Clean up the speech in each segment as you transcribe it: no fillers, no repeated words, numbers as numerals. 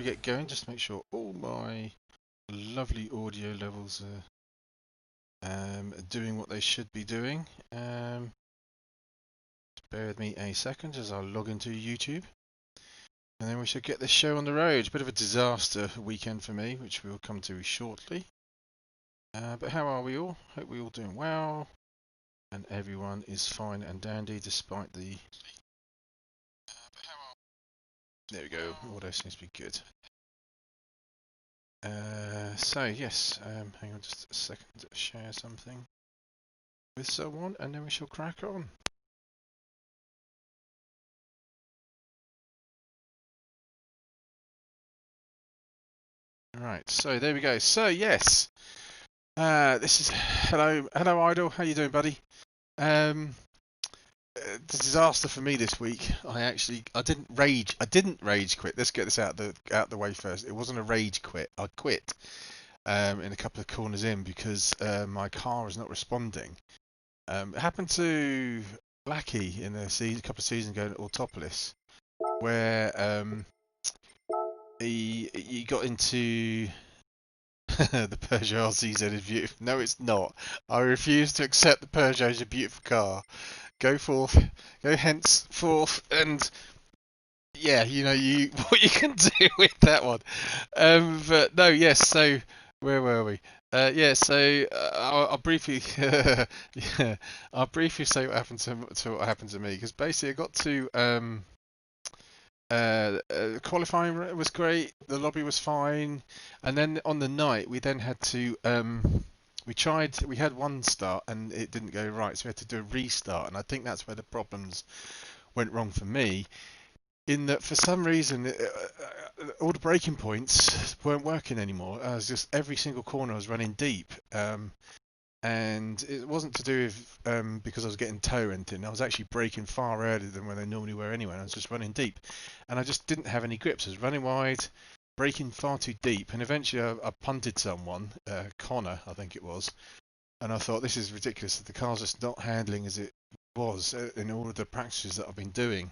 We get going, just make sure all my lovely audio levels are doing what they should be doing. Bear with me a second as I log into YouTube, and then we should get this show on the road. A bit of a disaster weekend for me, which we'll come to shortly. But how are we all? Hope we're all doing well, and everyone is fine and dandy despite the... There we go, audio seems to be good. So yes, hang on just a second to share something with someone, and then we shall crack on. Right, so there we go. So yes, this is hello Idol. How you doing, buddy? Disaster for me this week. I didn't rage quit. Let's get this out the way first. It wasn't a rage quit. I quit in a couple of corners in because my car is not responding. It happened to Blackie in a couple of seasons ago at Autopolis, where he got into the Peugeot RCZ is beautiful. No, it's not. I refuse to accept the Peugeot is a beautiful car. Go henceforth, and yeah, you know what you can do with that one. But no, yes. So where were we? Yeah. So I'll briefly, yeah, I'll briefly say what happened to what happened to me, because basically I got to qualifying was great, the lobby was fine, and then on the night we then had to we had one start and it didn't go right, so we had to do a restart, and I think that's where the problems went wrong for me, in that for some reason all the braking points weren't working anymore. I was just, every single corner I was running deep, and it wasn't to do with because I was getting toe or anything. I was actually braking far earlier than when they normally were anyway. I was just running deep, and I just didn't have any grips. I was running wide, braking far too deep, and eventually I punted someone, Connor, I think it was, and I thought, this is ridiculous. The car's just not handling as it was in all of the practices that I've been doing.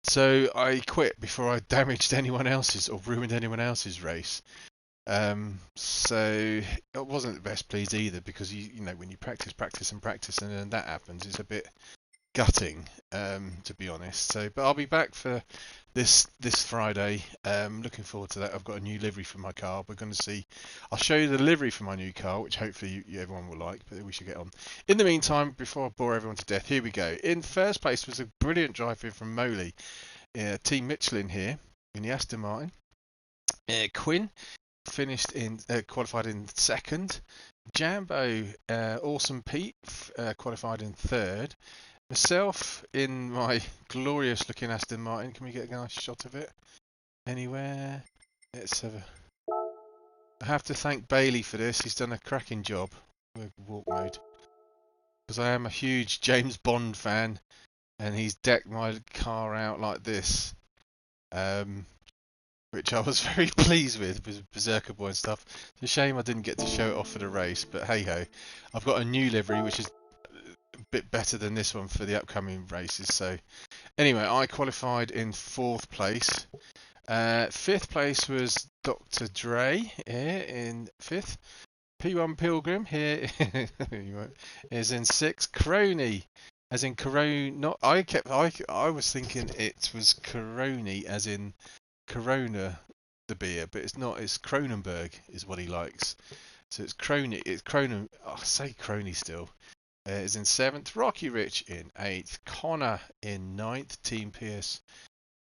So I quit before I damaged anyone else's or ruined anyone else's race. So it wasn't the best pleased either, because you know, when you practice and then that happens, it's a bit gutting, to be honest. So, but I'll be back for this Friday. Looking forward to that. I've got a new livery for my car. We're going to see. I'll show you the livery for my new car, which hopefully everyone will like. But we should get on. In the meantime, before I bore everyone to death, here we go. In first place was a brilliant drive in from Moley, Team Michelin here in the Aston Martin. Quinn finished in qualified in second. Jambo, Awesome Pete qualified in third. Myself in my glorious looking Aston Martin. Can we get a nice shot of it anywhere? Let's have a... I have to thank Bailey for this. He's done a cracking job with walk mode, because I am a huge James Bond fan, and he's decked my car out like this, which I was very pleased with Berserker Boy and stuff. It's a shame I didn't get to show it off for the race, but hey ho. I've got a new livery which is a bit better than this one for the upcoming races. So anyway, I qualified in 4th place. 5th place was Dr. Dre here in 5th. P1 Pilgrim here is in 6th. Crony, as in Corona. Not I was thinking it was Coroni, as in Corona, the beer, but it's not. It's Kronenberg is what he likes. So it's Crony. It's Cronen. I say Crony still. Is in 7th. Rocky Rich in 8th. Connor in 9th. Team PS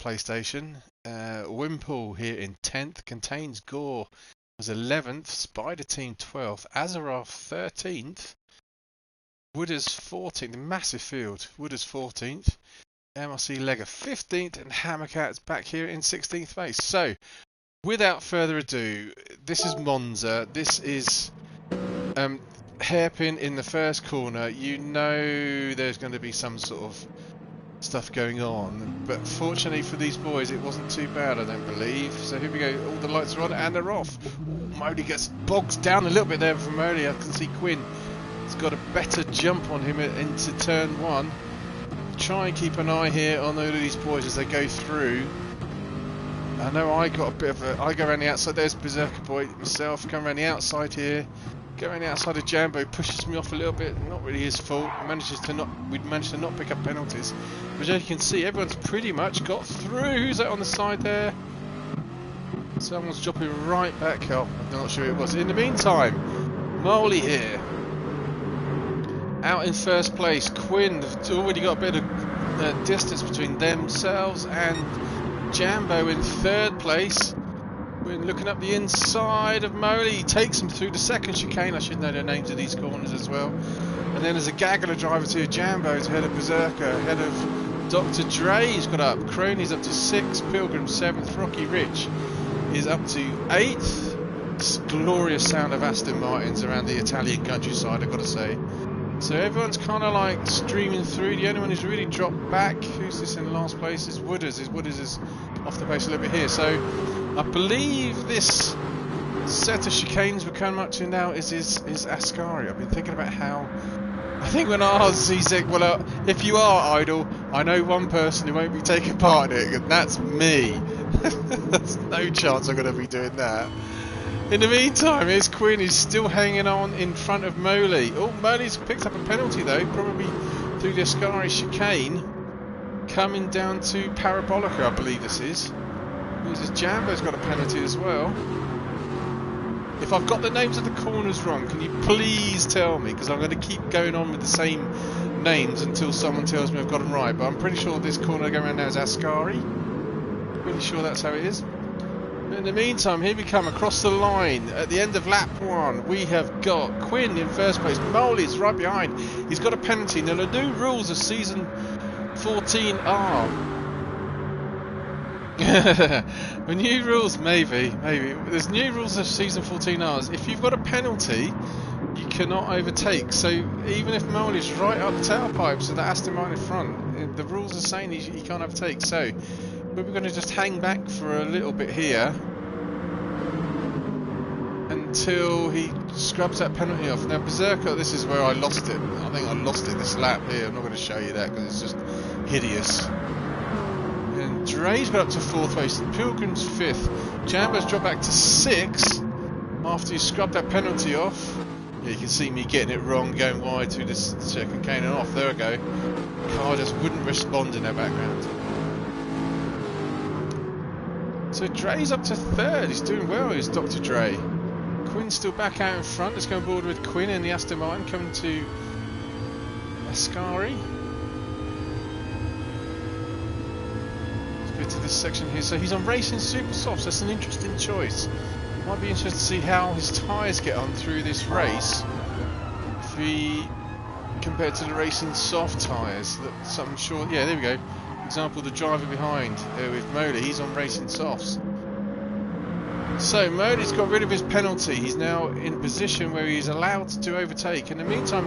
PlayStation. Wimple here in 10th. Contains Gore was 11th. Spider Team 12th. Azeroth 13th. Wooders 14th. Massive field. Wooders 14th. MRC Legger 15th, and Hammercat's back here in 16th place. So, without further ado, this is Monza. This is hairpin in the first corner. You know there's going to be some sort of stuff going on, but fortunately for these boys, it wasn't too bad, I don't believe. So here we go. All the lights are on and they're off. Modi gets bogged down a little bit there from Modi. I can see Quinn has got a better jump on him into turn 1. Try and keep an eye here on all of these boys as they go through. I know I got a bit of a... I go around the outside. There's Berserker Boy myself. Come around the outside here. Go around the outside of Jambo. Pushes me off a little bit. Not really his fault. We'd managed to not pick up penalties. But as you can see, everyone's pretty much got through. Who's that on the side there? Someone's dropping right back. Oh, I'm not sure who it was. In the meantime, Moley here. Out in first place. Quinn have already got a bit of distance between themselves and Jambo in third place. We're looking up the inside of Moley. He takes him through the second chicane. I should know the names of these corners as well. And then there's a gaggle of drivers here. Jambo's ahead of Berserker, ahead of Dr. Dre. He's got up. Crony's up to 6th. Pilgrim 7th. Rocky Rich is up to 8th. It's glorious sound of Aston Martins around the Italian countryside, I've got to say. So everyone's kind of like streaming through. The only one who's really dropped back, who's this in last place, is Wooders. Wooders is off the pace a little bit here. So I believe this set of chicanes we're coming up to now is Ascari. I've been thinking about how... I think when RZZ... Well, if you are idle, I know one person who won't be taking part in it, and that's me. There's no chance I'm going to be doing that. In the meantime, here's Quinn. He's still hanging on in front of Moley. Oh, Moley's picked up a penalty though, probably through the Ascari chicane. Coming down to Parabolica, I believe this is. This Jambo's got a penalty as well. If I've got the names of the corners wrong, can you please tell me? Because I'm going to keep going on with the same names until someone tells me I've got them right. But I'm pretty sure this corner going around now is Ascari. Pretty sure that's how it is. In the meantime, here we come across the line at the end of lap 1. We have got Quinn in first place. Moley's right behind. He's got a penalty. Now the new rules of season 14 are the new rules, maybe. There's new rules of season 14 are if you've got a penalty, you cannot overtake. So even if Moley's right up the tailpipes of the Aston Martin in front, the rules are saying he can't overtake. So we're going to just hang back for a little bit here until he scrubs that penalty off. Now Berserker, this is where I lost it. I think I lost it this lap here. I'm not going to show you that because it's just hideous. And Dre's got up to 4th place. Pilgrim's 5th. Jambo's dropped back to 6th after he scrubbed that penalty off. Yeah, you can see me getting it wrong, going wide through this second cane and off. There we go. Car just wouldn't respond in the background. So Dre's up to 3rd. He's doing well, is Dr. Dre. Quinn's still back out in front. Let's go on board with Quinn and the Aston Martin coming to Ascari. Let's go to this section here. So he's on Racing Super Softs. That's an interesting choice. Might be interesting to see how his tyres get on through this race if he compared to the Racing Soft tyres. That I'm sure. Yeah, there we go. Example, the driver behind with Moley, he's on Racing Softs. So Moley's got rid of his penalty. He's now in a position where he's allowed to overtake. In the meantime,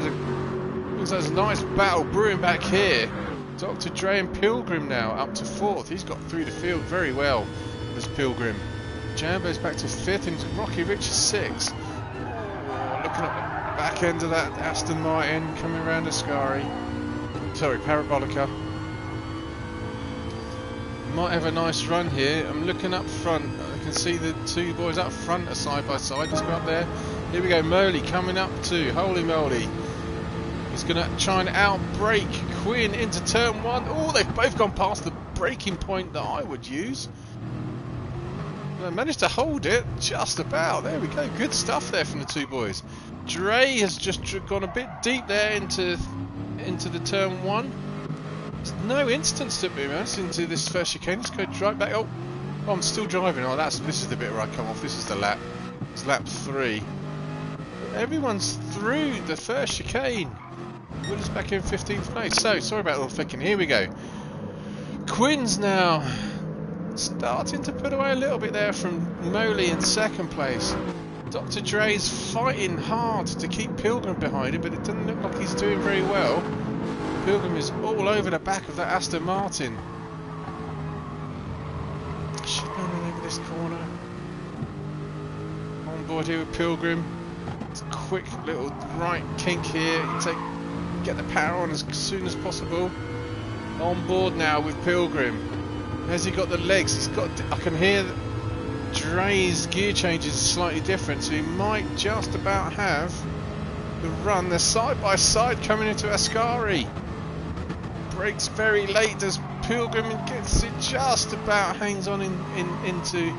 there's a nice battle brewing back here. Dr. Dre and Pilgrim now up to 4th. He's got through the field very well, this Pilgrim. Jambo's back to 5th and Rocky Rich is 6th. Oh, looking at the back end of that Aston Martin coming around Ascari. Sorry, Parabolica. Might have a nice run here. I'm looking up front. I can see the two boys up front are side by side. Let's go up there. Here we go. Moley coming up to. Holy moly. He's going to try and outbrake Quinn into turn 1. Oh, they've both gone past the braking point that I would use. They managed to hold it just about. There we go. Good stuff there from the two boys. Dre has just gone a bit deep there into the turn 1. There's no instance to be honest into this first chicane. Let's go right back. Oh, I'm still driving. Oh, this is the bit where I come off. This is the lap. It's lap 3. Everyone's through the first chicane. Wood's back in 15th place. So sorry about all the flicking. Here we go. Quinn's now starting to put away a little bit there from Moley in 2nd place. Dr. Dre's fighting hard to keep Pilgrim behind him, but it doesn't look like he's doing very well. Pilgrim is all over the back of that Aston Martin. Should go over this corner. On board here with Pilgrim. It's a quick little right kink here. Get the power on as soon as possible. On board now with Pilgrim. Has he got the legs? He's got. I can hear Dre's gear changes slightly different, so he might just about have the run. They're side by side coming into Ascari. Brakes very late. Does Pilgrim and gets it just about, hangs on into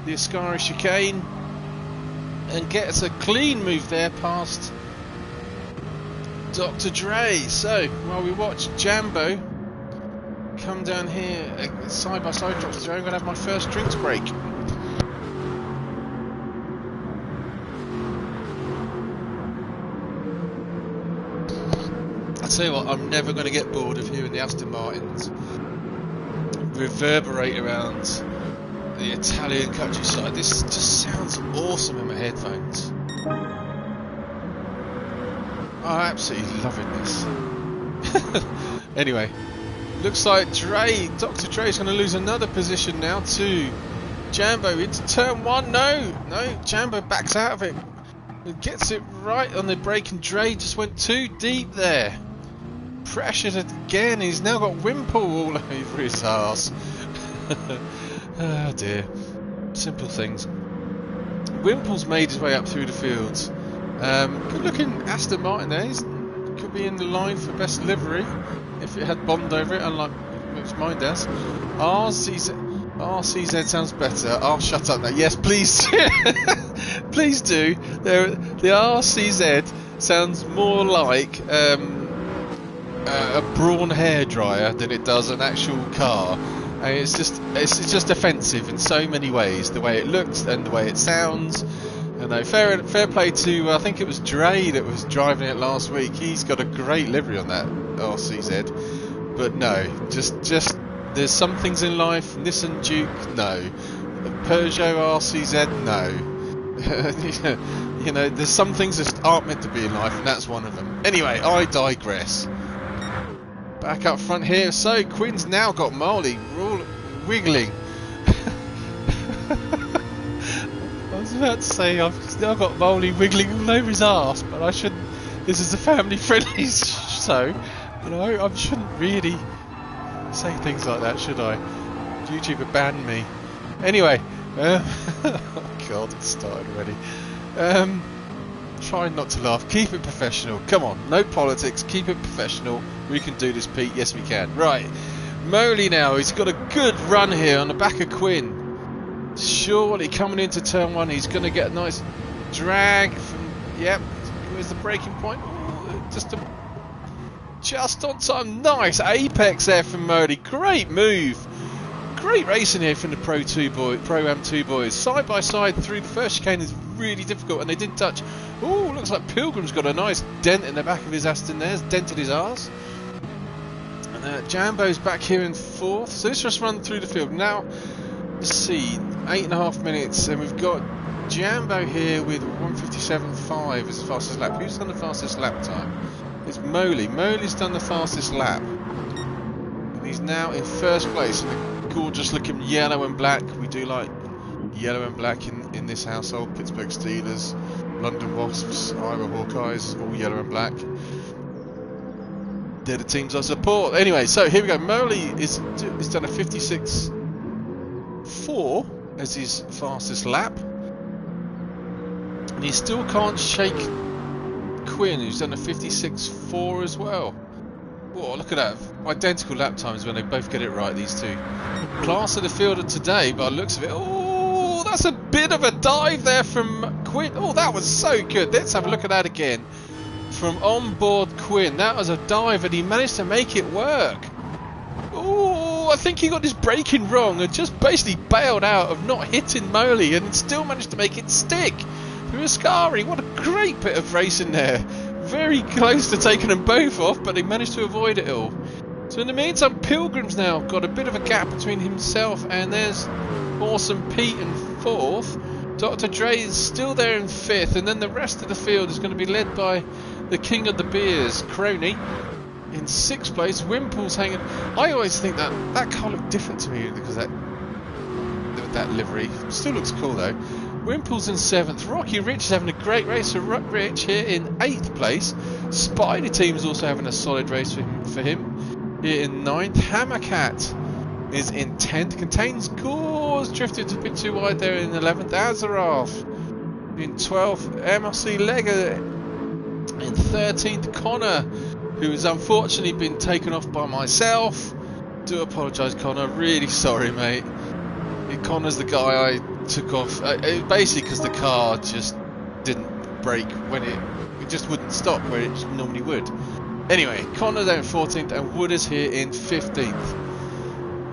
the Ascari chicane and gets a clean move there past Dr. Dre. So while we watch Jambo come down here side by side, Dr. Dre, I'm going to have my first drinks break. I tell you what, I'm never going to get bored of hearing the Aston Martins reverberate around the Italian countryside. This just sounds awesome in my headphones. I'm absolutely loving this. Anyway, looks like Dr. Dre's going to lose another position now to Jambo into turn one. No, Jambo backs out of it. It gets it right on the brake, and Dre just went too deep there. Pressured again. He's now got Wimple all over his arse. Oh dear. Simple things. Wimple's made his way up through the fields. Good looking Aston Martin there. He could be in the line for best livery if it had Bond over it, unlike mine does. RCZ sounds better. I'll shut up now. Yes, please. Please do. The RCZ sounds more like a brawn hairdryer than it does an actual car. And it's just offensive in so many ways. The way it looks and the way it sounds. You know, fair play to, I think it was Dre that was driving it last week. He's got a great livery on that RCZ. But no, just there's some things in life. Nissan Duke, no. Peugeot RCZ, no. You know, there's some things that aren't meant to be in life, and that's one of them. Anyway, I digress. Back up front here. So Quinn's now got Marley wiggling. I was about to say I've now got Marley wiggling all over his arse, but I shouldn't. This is a family-friendly show. You know, I shouldn't really say things like that, should I? YouTube would ban me. Anyway, oh God, it started already. Try not to laugh. Keep it professional. Come on, no politics. Keep it professional. We can do this, Pete. Yes, we can. Right, Moley now. He's got a good run here on the back of Quinn. Surely coming into turn one, he's going to get a nice drag from. Yep. Where's the braking point? Ooh, just on time. Nice apex there from Moley. Great move. Great racing here from the Pro-Am 2 boys. Side by side through the first chicane is really difficult, and they didn't touch. Oh, looks like Pilgrim's got a nice dent in the back of his Aston there. It's dented his arse. And Jambo's back here in fourth. So let's just run through the field. Now, let's see, 8.5 minutes, and we've got Jambo here with 1:57.5 as the fastest lap. Who's done the fastest lap time? It's Moley. Moley's done the fastest lap. And he's now in first place in the gorgeous looking yellow and black. We do like yellow and black in this household. Pittsburgh Steelers, London Wasps, Iowa Hawkeyes, all yellow and black. They're the teams I support. Anyway, so here we go. Moley is done a 56.4 as his fastest lap. And he still can't shake Quinn, who's done a 56.4 as well. Whoa, look at that. Identical lap times when they both get it right, these two. Class of the field of today, by the looks of it. Oh, that's a bit of a dive there from Quinn. Oh, that was so good. Let's have a look at that again. From on board Quinn. That was a dive, and he managed to make it work. Oh, I think he got his braking wrong and just basically bailed out of not hitting Moley, and still managed to make it stick through Ascari. What a great bit of racing there. Very close to taking them both off, but they managed to avoid it all. So in the meantime, Pilgrim's now got a bit of a gap between himself, and there's Awesome Pete in fourth. Dr. Dre is still there in fifth, and then the rest of the field is going to be led by the king of the beers, Crony, in sixth place. Wimple's hanging. I always think that car looked different to me because that livery still looks cool though. Wimple's in seventh. Rocky Rich is having a great race for Rich here in eighth place. Spider Team's also having a solid race for him here in ninth. Hammercat is in 10th. Contains Gores drifted a bit too wide there in 11th. Azaroff in 12th. MRC Lega in 13th. Connor, who has unfortunately been taken off by myself. Do apologise, Connor. Really sorry, mate. Connor's the guy I took off. Basically because the car just didn't brake when it just wouldn't stop where it normally would. Anyway, Connor's out in 14th and Wood is here in 15th.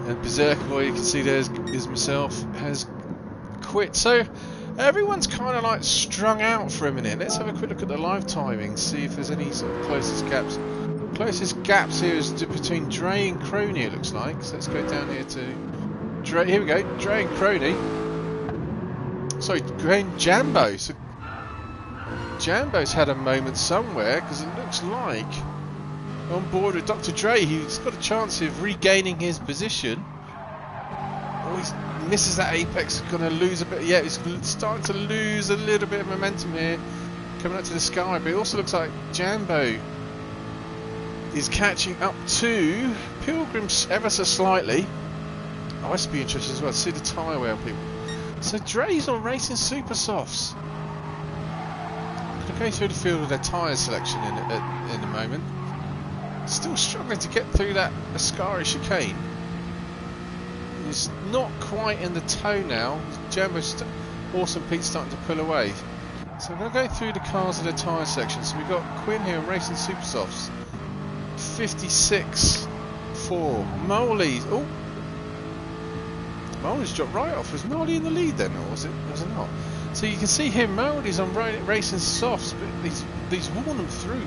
And Berserker Boy, you can see there's myself, has quit. So everyone's kind of like strung out for a minute. Let's have a quick look at the live timing, see if there's any sort of closest gaps. Closest gaps here is between Dre and Crony, it looks like. So let's go down here to Dre. Here we go, Dre and Crony. Sorry, Dre and Jambo. So Jambo's had a moment somewhere because it looks like on board with Dr. Dre, he's got a chance of regaining his position. Oh, he misses that apex, going to lose a bit. Yeah, he's starting to lose a little bit of momentum here, coming up to the sky. But it also looks like Jambo is catching up to Pilgrim ever so slightly. Oh, this would be interesting as well. See the tyre wear, people. So Dre's on Racing Super Softs. Going to go through the field with their tyre selection in a moment. Still struggling to get through that Ascari chicane. It's not quite in the toe now. Jambo's Awesome Pete's starting to pull away. So I'm going to go through the cars in the tyre section. So we've got Quinn here on Racing Super Softs. 56.4. Moley's. Oh! Moley's dropped right off. Was Moley in the lead then, or was it not? So you can see here Moley's on Racing Softs, but he's worn them through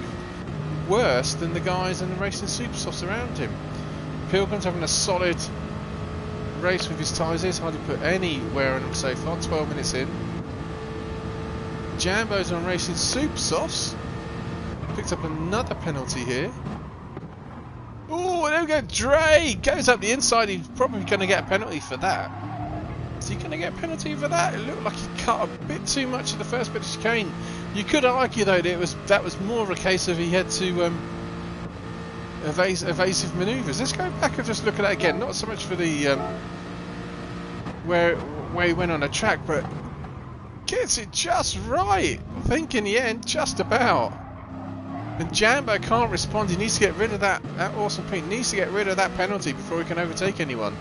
worse than the guys in the Racing Super Softs around him. Pilgrim's having a solid race with his tyres. He's hardly put any wear on them so far. 12 minutes in. Jambo's on Racing Super Softs. Picked up another penalty here. Oh, there we go. Dre goes up the inside. He's probably going to get a penalty for that. Is he going to get a penalty for that? It looked like he cut a bit too much of the first bit of chicane. You could argue though that was more of a case of he had to evasive manoeuvres. Let's go back and just look at that again. Not so much for the where he went on the track, but gets it just right. I think in the end, just about. And Jambo can't respond. He needs to get rid of that Awesome Pete needs to get rid of that penalty before he can overtake anyone.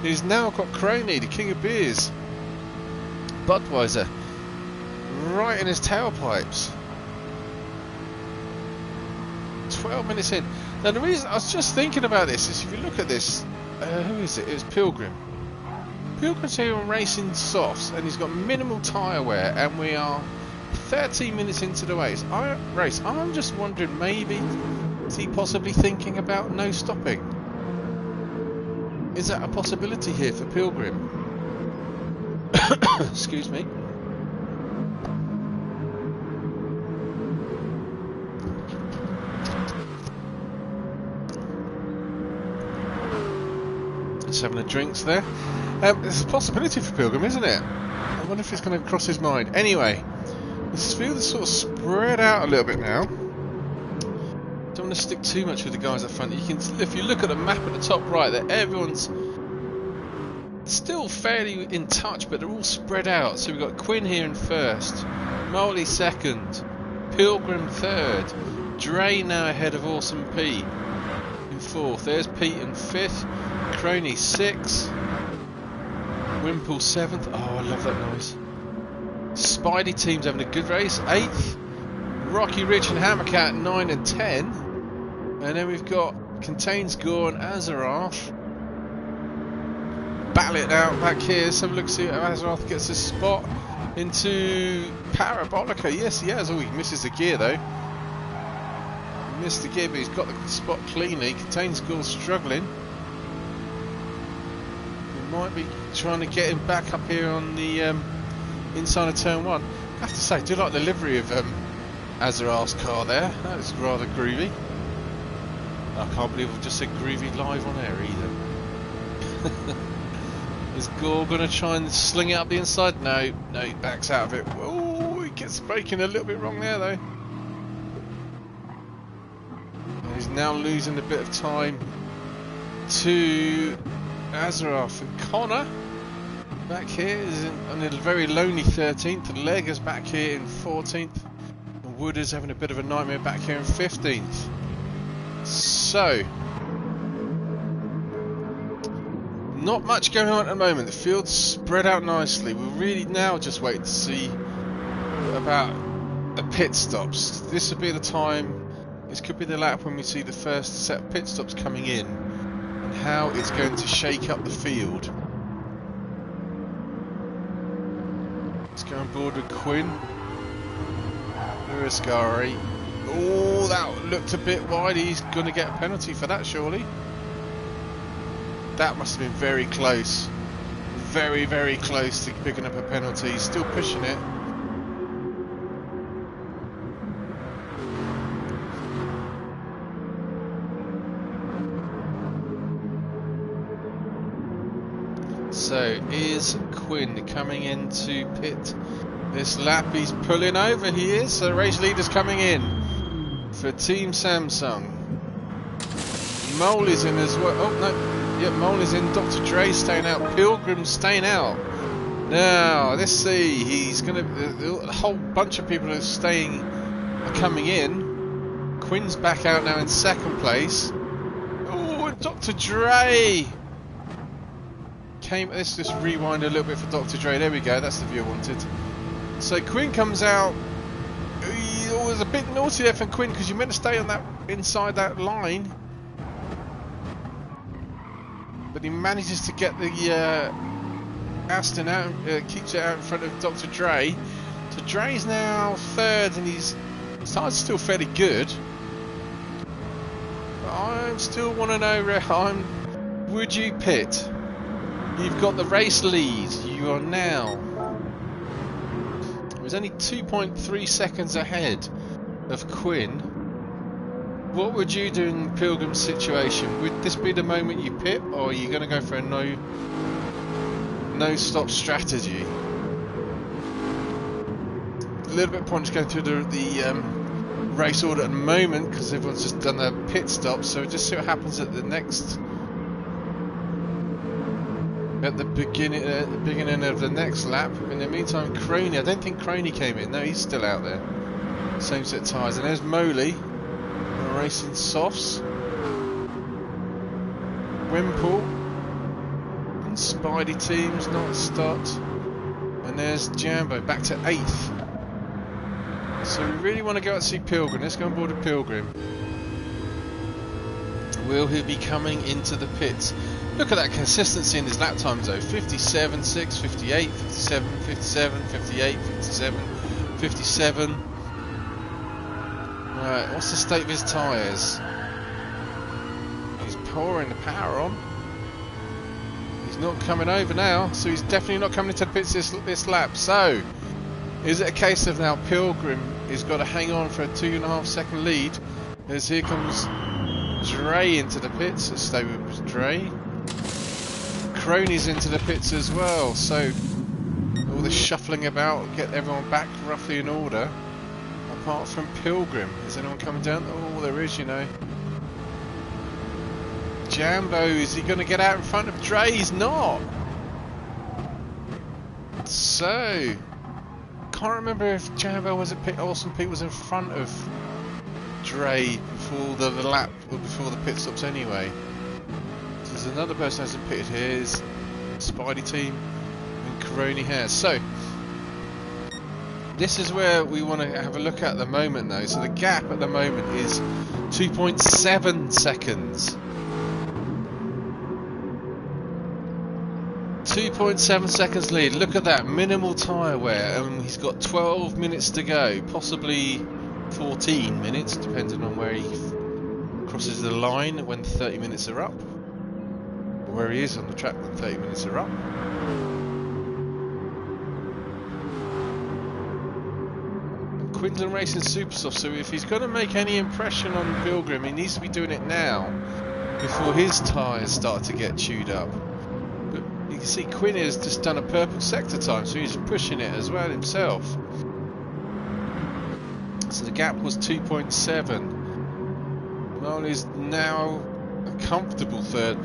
He's now got Crony, the king of beers, Budweiser, right in his tailpipes. 12 minutes in. Now the reason I was just thinking about this is if you look at this, who is it? It was Pilgrim. Pilgrim's here on Racing Softs and he's got minimal tyre wear and we are 13 minutes into the race. I'm just wondering, maybe is he possibly thinking about no stopping? Is that a possibility here for Pilgrim? Excuse me. Just having a drinks there. It's a possibility for Pilgrim, isn't it? I wonder if it's going to cross his mind. Anyway, this field is sort of spread out a little bit now. Don't want to stick too much with the guys up front. You can, if you look at the map at the top right, that everyone's still fairly in touch, but they're all spread out. So we've got Quinn here in first, Moley second, Pilgrim third, Dre now ahead of Awesome Pete in fourth. There's Pete in fifth, Crony sixth, Wimple seventh. Oh, I love that noise. Spidey team's having a good race. 8th, Rocky Ridge and Hammercat 9 and 10, and then we've got Contains Gore and Azaroth battle it out back here. So look, see if Azaroth gets a spot into Parabolica. Yes, he has. Oh, he misses the gear though. He missed the gear, but he's got the spot cleanly. Contains Gore struggling. We might be trying to get him back up here on the inside of turn 1. I have to say, I do like the livery of Azaroth's car there. That is rather groovy. I can't believe I've just said groovy live on air either. Is Gore going to try and sling it up the inside? No, he backs out of it. Oh, he gets braking a little bit wrong there though. And he's now losing a bit of time to Azeroth and Connor back here is on a very lonely 13th. And Lega's back here in 14th. And Wood is having a bit of a nightmare back here in 15th. So, not much going on at the moment. The field's spread out nicely. We're really now just waiting to see about the pit stops. This would be the time. This could be the lap when we see the first set of pit stops coming in, and how it's going to shake up the field. Let's go on board with Quinn. Urisgari. Oh, that looked a bit wide. He's going to get a penalty for that, surely. That must have been very close. Very, very close to picking up a penalty. He's still pushing it. So, is Quinn coming into pit this lap? He's pulling over, he is. So, race leader's coming in for Team Samsung. Mole is in as well. Oh, no. Yep, Mole is in. Dr. Dre staying out. Pilgrim's staying out. Now, let's see. He's going to... A whole bunch of people are coming in. Quinn's back out now in second place. Oh, Dr. Dre! Let's just rewind a little bit for Dr. Dre. There we go. That's the view I wanted. So Quinn comes out. It was a bit naughty there from Quinn because you meant to stay on that inside that line, but he manages to get the Aston out, keeps it out in front of Dr. Dre. So Dre's now third, and his time's still fairly good. But I still want to know, would you pit? You've got the race lead. You are now. It was only 2.3 seconds ahead of Quinn. What would you do in Pilgrim's situation? Would this be the moment you pit, or are you going to go for a no stop strategy? A little bit pointless going through the race order at the moment because everyone's just done their pit stop. So just see what happens at the next. At the beginning of the next lap. In the meantime, Crony, I don't think Crony came in. No, he's still out there. Same set of tyres. And there's Moley racing softs. Wimple and Spidey teams not stopped. And there's Jambo back to 8th. So we really want to go out and see Pilgrim. Let's go on board with Pilgrim. Will he be coming into the pits? Look at that consistency in his lap times though. 57, 6, 58, 57, 57, 58, 57, 57. Right, what's the state of his tyres? He's pouring the power on. He's not coming over now, so he's definitely not coming into the pits this lap. So, is it a case of now Pilgrim has got to hang on for a 2.5 second lead as here comes Dre into the pits? Let's stay with Dre. Crony's into the pits as well, so all the shuffling about, get everyone back roughly in order, apart from Pilgrim. Is anyone coming down? Oh, there is, you know. Jambo, is he going to get out in front of Dre? He's not. So, can't remember if Jambo was at pit, Awesome Pete was in front of Dre before the lap, or before the pit stops anyway. There's another person who hasn't pitted here, is Spidey team, and Coroni has. So, this is where we want to have a look at the moment though. So the gap at the moment is 2.7 seconds. 2.7 seconds lead. Look at that, minimal tyre wear, and he's got 12 minutes to go, possibly 14 minutes, depending on where he crosses the line when 30 minutes are up. Where he is on the track when 30 minutes are up. And Quinlan racing super soft, so if he's going to make any impression on Pilgrim, he needs to be doing it now before his tyres start to get chewed up. But you can see Quinn has just done a purple sector time, so he's pushing it as well himself. So the gap was 2.7. Well, he's now a comfortable third.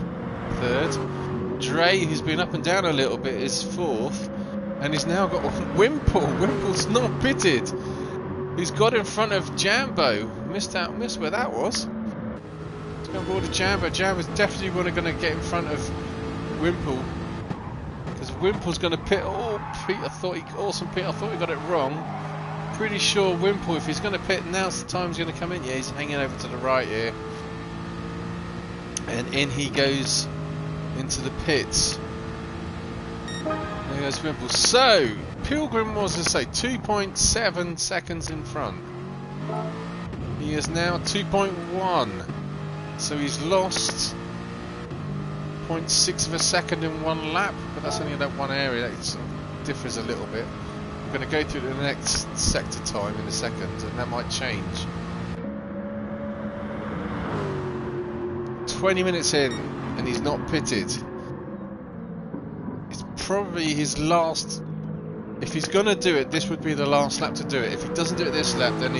Dre, who's been up and down a little bit, is 4th, and he's now got Wimple. Wimple's not pitted. He's got in front of Jambo. Missed where that was. He's going board of Jambo. Jambo's definitely going to get in front of Wimple, because Wimple's going to pit. Oh, Pete, I thought he got it wrong. Pretty sure Wimple, if he's going to pit, now's the time he's going to come in. Yeah, he's hanging over to the right here, and in he goes into the pits. There goes Wimple. So Pilgrim was, let's say, 2.7 seconds in front. He is now 2.1, so he's lost 0.6 of a second in one lap, but that's only in that one area. That sort of differs a little bit. We're going to go through the next sector time in a second, and that might change. 20 minutes in, and he's not pitted. It's probably his last. If he's going to do it, this would be the last lap to do it. If he doesn't do it this lap, then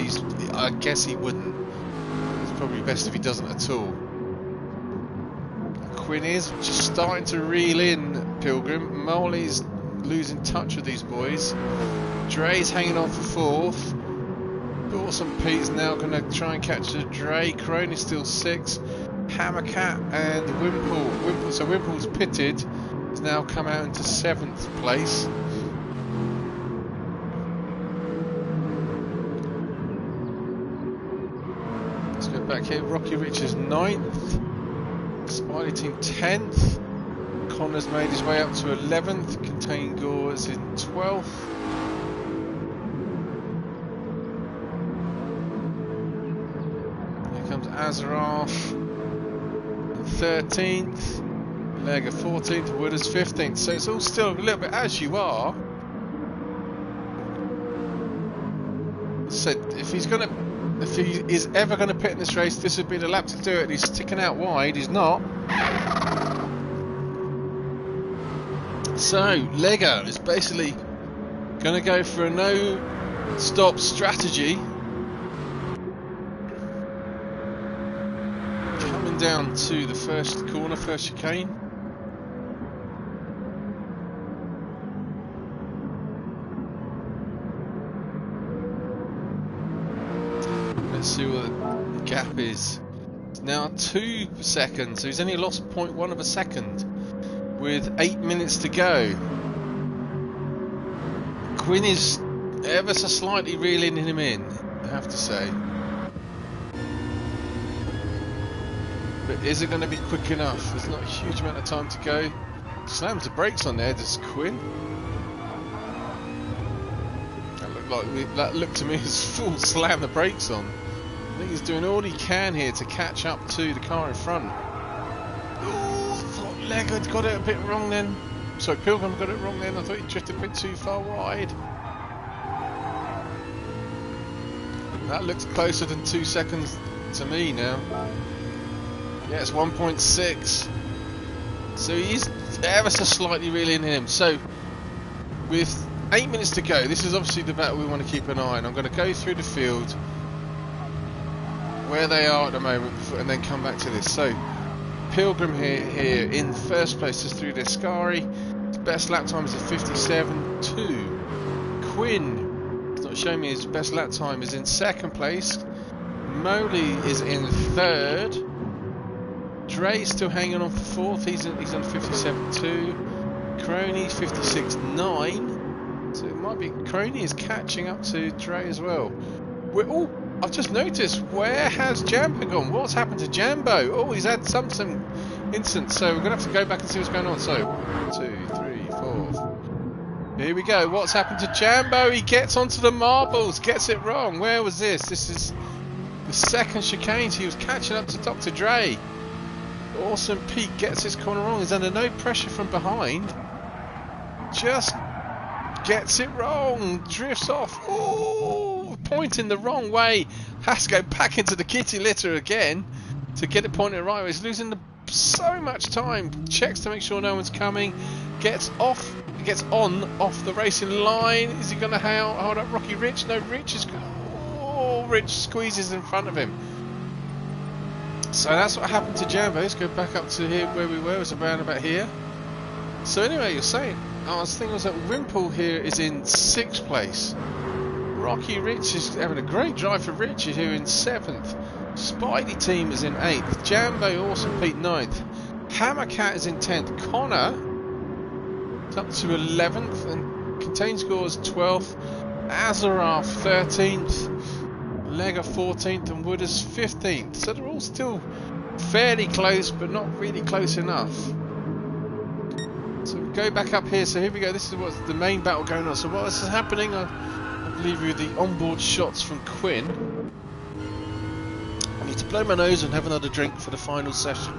I guess he wouldn't. It's probably best if he doesn't at all. Quinn is just starting to reel in Pilgrim. Molly's losing touch with these boys. Dre's hanging on for 4th. Dawson Pete's now going to try and catch the Dre. Crony's still 6th. Hammercat and Wimple. So Wimple's pitted. He's now come out into 7th place. Let's go back here. Rocky Rich is 9th. Smiley Team 10th. Connor's made his way up to 11th. Contain Gore is in 12th. Here comes Azaroff in 13th. Lega 14th. Wooders 15th. So it's all still a little bit as you are. So if he is ever going to pit in this race, this would be the lap to do it. He's sticking out wide. He's not. So Lega is basically going to go for a no-stop strategy. Coming down to the first corner, first chicane. Let's see what the gap is. It's now 2 seconds, so he's only lost 0.1 of a second with 8 minutes to go. Quinn is ever so slightly reeling him in, I have to say. But is it going to be quick enough? There's not a huge amount of time to go. Slams the brakes on there, does Quinn? That looked to me as full slam the brakes on. I think he's doing all he can here to catch up to the car in front. Oh, I thought Lega got it a bit wrong then. Sorry, Pilgrim got it wrong then. I thought he drifted a bit too far wide. That looks closer than 2 seconds to me now. Yeah, it's 1.6. So he's ever so slightly reeling in him. So with 8 minutes to go, this is obviously the battle we want to keep an eye on. I'm going to go through the field where they are at the moment and then come back to this. So Pilgrim here in first place just through Descari. His best lap time is a 57.2. Quinn, it's not showing me his best lap time, is in second place. Moley is in third. Dre's still hanging on for fourth. He's on 57.2. Crony's 56.9. So it might be Crony is catching up to Dre as well. Oh, I've just noticed, where has Jambo gone? What's happened to Jambo? Oh, he's had some incident, so we're going to have to go back and see what's going on. So, 1, 2, 3, 4. Here we go. What's happened to Jambo? He gets onto the marbles, gets it wrong. Where was this? This is the second chicane. He was catching up to Dr. Dre. Awesome Pete gets his corner wrong. He's under no pressure from behind. Just gets it wrong. Drifts off. Oh, pointing the wrong way. Has to go back into the kitty litter again to get it pointed right way. He's losing so much time. Checks to make sure no one's coming. Gets off the racing line. Is he going to hold up Rocky Rich? No, Rich is. Oh, Rich squeezes in front of him. So that's what happened to Jambo. Let's go back up to here where we were. It was around about here. So anyway, you're saying, I was thinking that Wimple here is in 6th place. Rocky Rich is having a great drive for Richard here in 7th. Spidey Team is in 8th. Jambo Awesome Pete 9th. Hammercat is in 10th. Connor is up to 11th and Contain Scores 12th. Azaraf 13th. Lega 14th and Wooders 15th. So they're all still fairly close, but not really close enough. So we go back up here. So here we go. This is what's the main battle going on. So what is happening? I leave you the onboard shots from Quinn. I need to blow my nose and have another drink for the final session.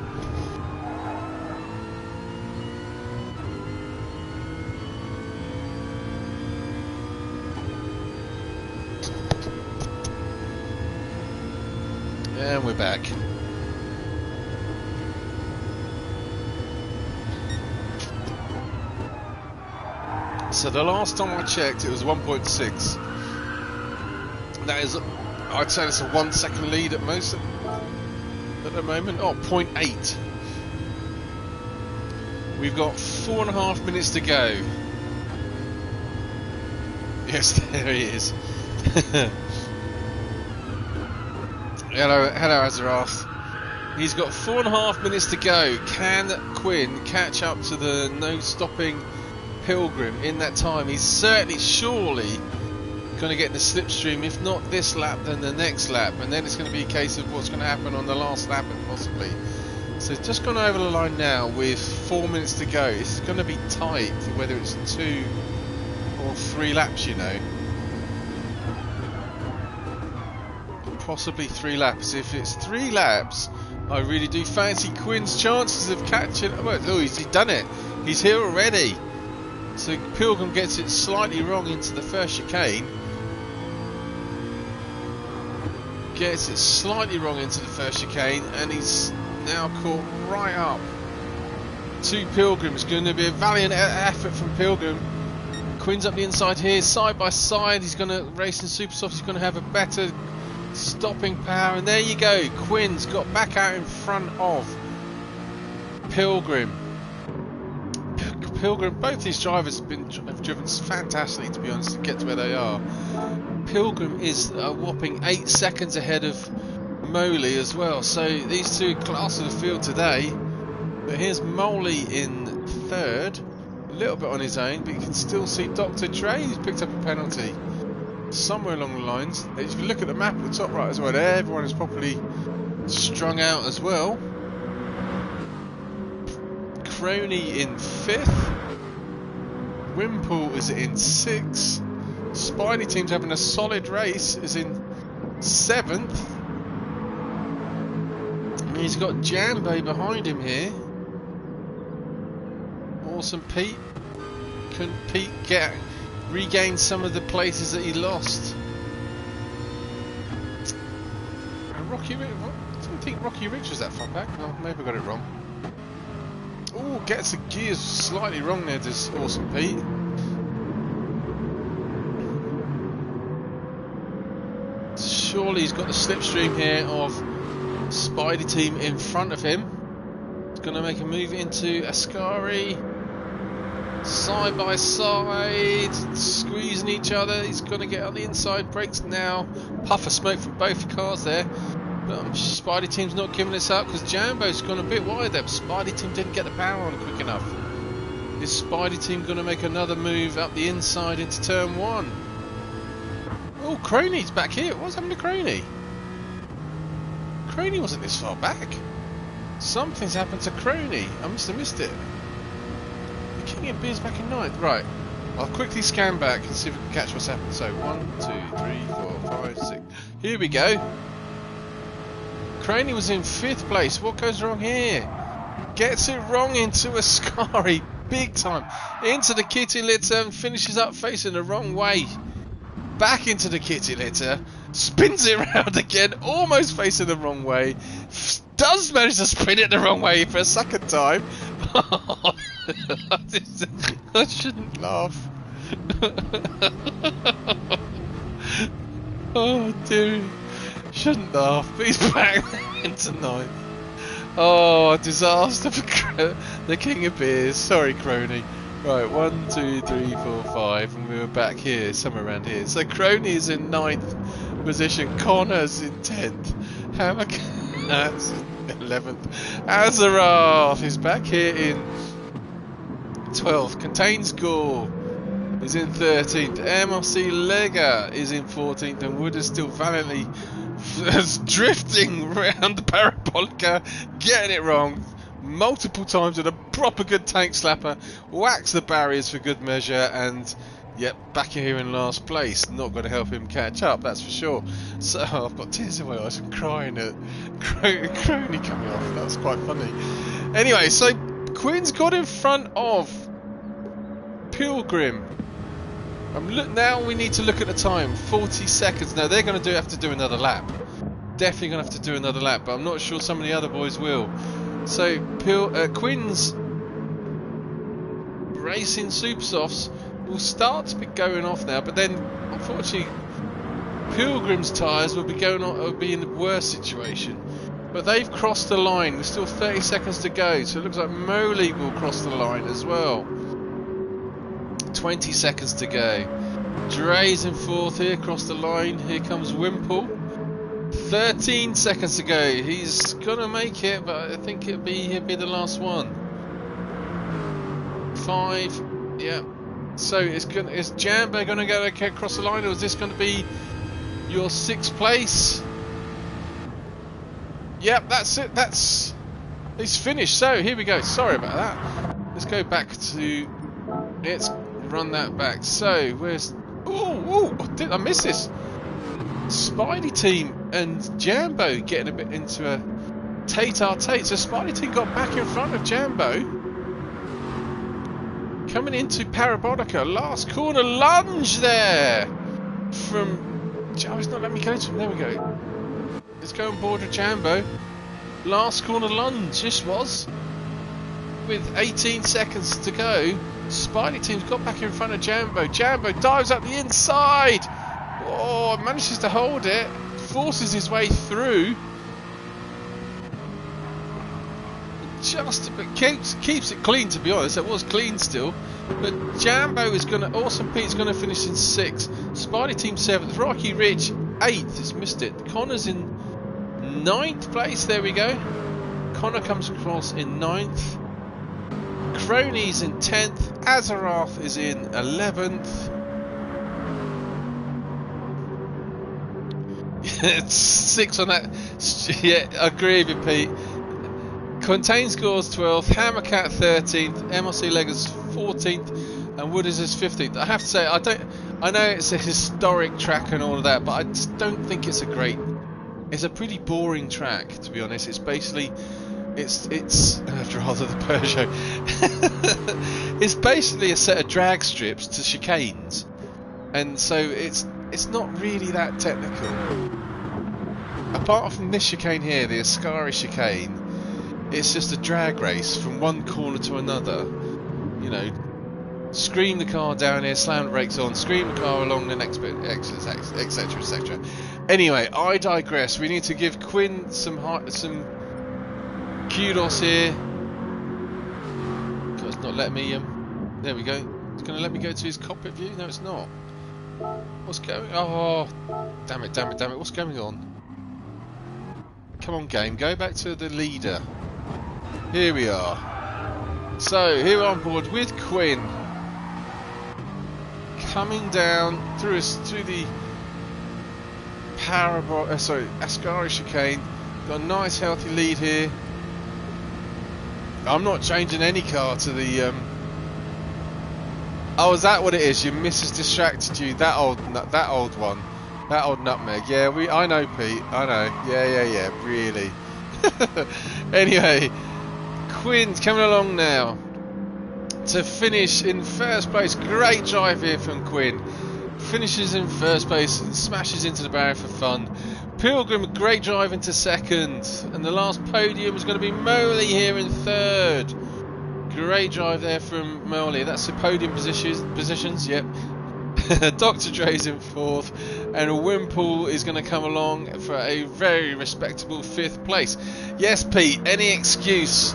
And we're back. So the last time I checked it was 1.6. That is, I'd say it's a 1 second lead at most at the moment. Oh, 0.8. We've got 4.5 minutes to go. Yes, there he is. Hello Azarath. He's got 4.5 minutes to go. Can Quinn catch up to the no-stopping Pilgrim in that time? He's certainly, surely going to get in the slipstream. If not this lap, then the next lap, and then it's going to be a case of what's going to happen on the last lap, possibly. So it's just gone over the line now with 4 minutes to go. It's going to be tight, whether it's 2 or 3 laps, you know. Possibly 3 laps. If it's 3 laps, I really do fancy Quinn's chances of catching. Oh, he's done it. He's here already. So Pilgrim gets it slightly wrong into the first chicane. Gets it slightly wrong into the first chicane, and he's now caught right up to Pilgrim. It's going to be a valiant effort from Pilgrim. Quinn's up the inside here, side by side. He's going to race in super soft. He's going to have a better stopping power, and there you go. Quinn's got back out in front of Pilgrim. Pilgrim, both these drivers have driven fantastically, to be honest, to get to where they are. Pilgrim is a whopping 8 seconds ahead of Moley as well. So these two class of the field today. But here's Moley in 3rd, a little bit on his own, but you can still see Dr. Dre, who's picked up a penalty somewhere along the lines. If you look at the map at the top right as well, everyone is properly strung out as well. Crony in 5th. Wimple is in 6th. Spidey Team's having a solid race, is in 7th. And he's got Jambo behind him here. Awesome Pete. Can Pete regain some of the places that he lost? Rocky Rich, I didn't think Rocky Rich was that far back. Well, maybe I got it wrong. Oh, gets the gears slightly wrong there, does Awesome Pete. Surely he's got the slipstream here of Spidey Team in front of him. He's going to make a move into Ascari. Side by side, squeezing each other. He's going to get on the inside, brakes now. Puff of smoke from both cars there. But Spidey Team's not giving this up because Jambo's gone a bit wide there. But Spidey Team didn't get the power on quick enough. Is Spidey Team going to make another move up the inside into turn 1? Oh, Crony's back here. What's happened to Crony? Crony wasn't this far back. Something's happened to Crony. I must have missed it. The King of Beer's back in 9th. Right. I'll quickly scan back and see if we can catch what's happened. So 1, 2, 3, 4, 5, 6. Here we go. Crony was in 5th place. What goes wrong here? Gets it wrong into Ascari. Big time. Into the kitty litter and finishes up facing the wrong way. Back into the kitty litter. Spins it around again. Almost facing the wrong way. Does manage to spin it the wrong way for a second time. I shouldn't laugh. Oh dear. Shouldn't laugh, but he's back into 9th. Oh, a disaster for the king of beers. Sorry, Crony. Right, 1, 2, 3, 4, 5, and we were back here, somewhere around here. So Crony is in 9th position, Connor's in 10th, Hammercat's in 11th, Azarath is back here in 12th, Contains Gore is in 13th, MRC Lega is in 14th, and Wood is still valiantly drifting around the parabolica, getting it wrong multiple times with a proper good tank slapper, whacks the barriers for good measure, and yep, back here in last place. Not going to help him catch up, that's for sure. So I've got tears in my eyes and crying at Crony coming off. That's quite funny. Anyway, so Quinn's got in front of Pilgrim. Now we need to look at the time. 40 seconds. Now they're going to have to do another lap. Definitely going to have to do another lap, but I'm not sure some of the other boys will. So Quinn's racing super softs will start to be going off now, but then unfortunately Pilgrim's tyres will be in the worst situation. But they've crossed the line. There's still 30 seconds to go, so it looks like Moley will cross the line as well. 20 seconds to go. Dre's in 4th here, across the line. Here comes Wimple. 13 seconds to go. He's gonna make it, but I think he'll be the last one. 5, yeah. So is Jambo gonna go across the line, or is this gonna be your 6th place? Yep, that's it. It's finished. So here we go. Sorry about that. Let's go back to. Let's run that back. So where's? Oh, did I miss this? Spidey team and Jambo getting a bit into a Tate-a-Tate. So Spidey team got back in front of Jambo. Coming into Parabolica. Last corner lunge there from. Oh, he's not letting me go to him. There we go. Let's go on board with Jambo. Last corner lunge this was. With 18 seconds to go. Spidey team's got back in front of Jambo. Jambo dives up the inside. Oh, manages to hold it, forces his way through, but keeps it clean. To be honest, it was clean still. But Jambo is going to, Awesome Pete's going to finish in 6th. Spidey team 7th. Rocky Rich 8th. He's missed it. Connor's in 9th place. There we go. Connor comes across in 9th. Crony's in 10th. Azarath is in 11th. It's 6 on that. Yeah, I agree with you, Pete. Contain Scores 12th, Hammercat 13th, MRC Leggers 14th, and Wood is 15th. I have to say, I know it's a historic track and all of that, but I just don't think it's a great. It's a pretty boring track, to be honest. It's basically, it's rather the Peugeot. It's basically a set of drag strips to chicanes, and so it's not really that technical. Apart from this chicane here, the Ascari chicane, it's just a drag race from one corner to another. You know, scream the car down here, slam the brakes on, scream the car along the next bit, etc, etc. Anyway, I digress. We need to give Quinn some kudos here. God, it's not letting me. There we go. It's going to let me go to his cockpit view. No, it's not. What's going? Oh, damn it! What's going on? Come on, game. Go back to the leader. Here we are. So here on board with Quinn, coming down through the Ascari chicane. Got a nice healthy lead here. I'm not changing any car to the. Oh, is that what it is? Your missus distracted you. That old one. That old nutmeg. Yeah, I know, Pete. I know. Yeah. Really. Anyway, Quinn's coming along now to finish in 1st place. Great drive here from Quinn. Finishes in 1st place and smashes into the barrier for fun. Pilgrim, great drive into 2nd. And the last podium is going to be Moley here in 3rd. Great drive there from Moley. That's the podium positions. Yep. Dr. Dre's in 4th, and Wimple is going to come along for a very respectable 5th place. Yes, Pete, any excuse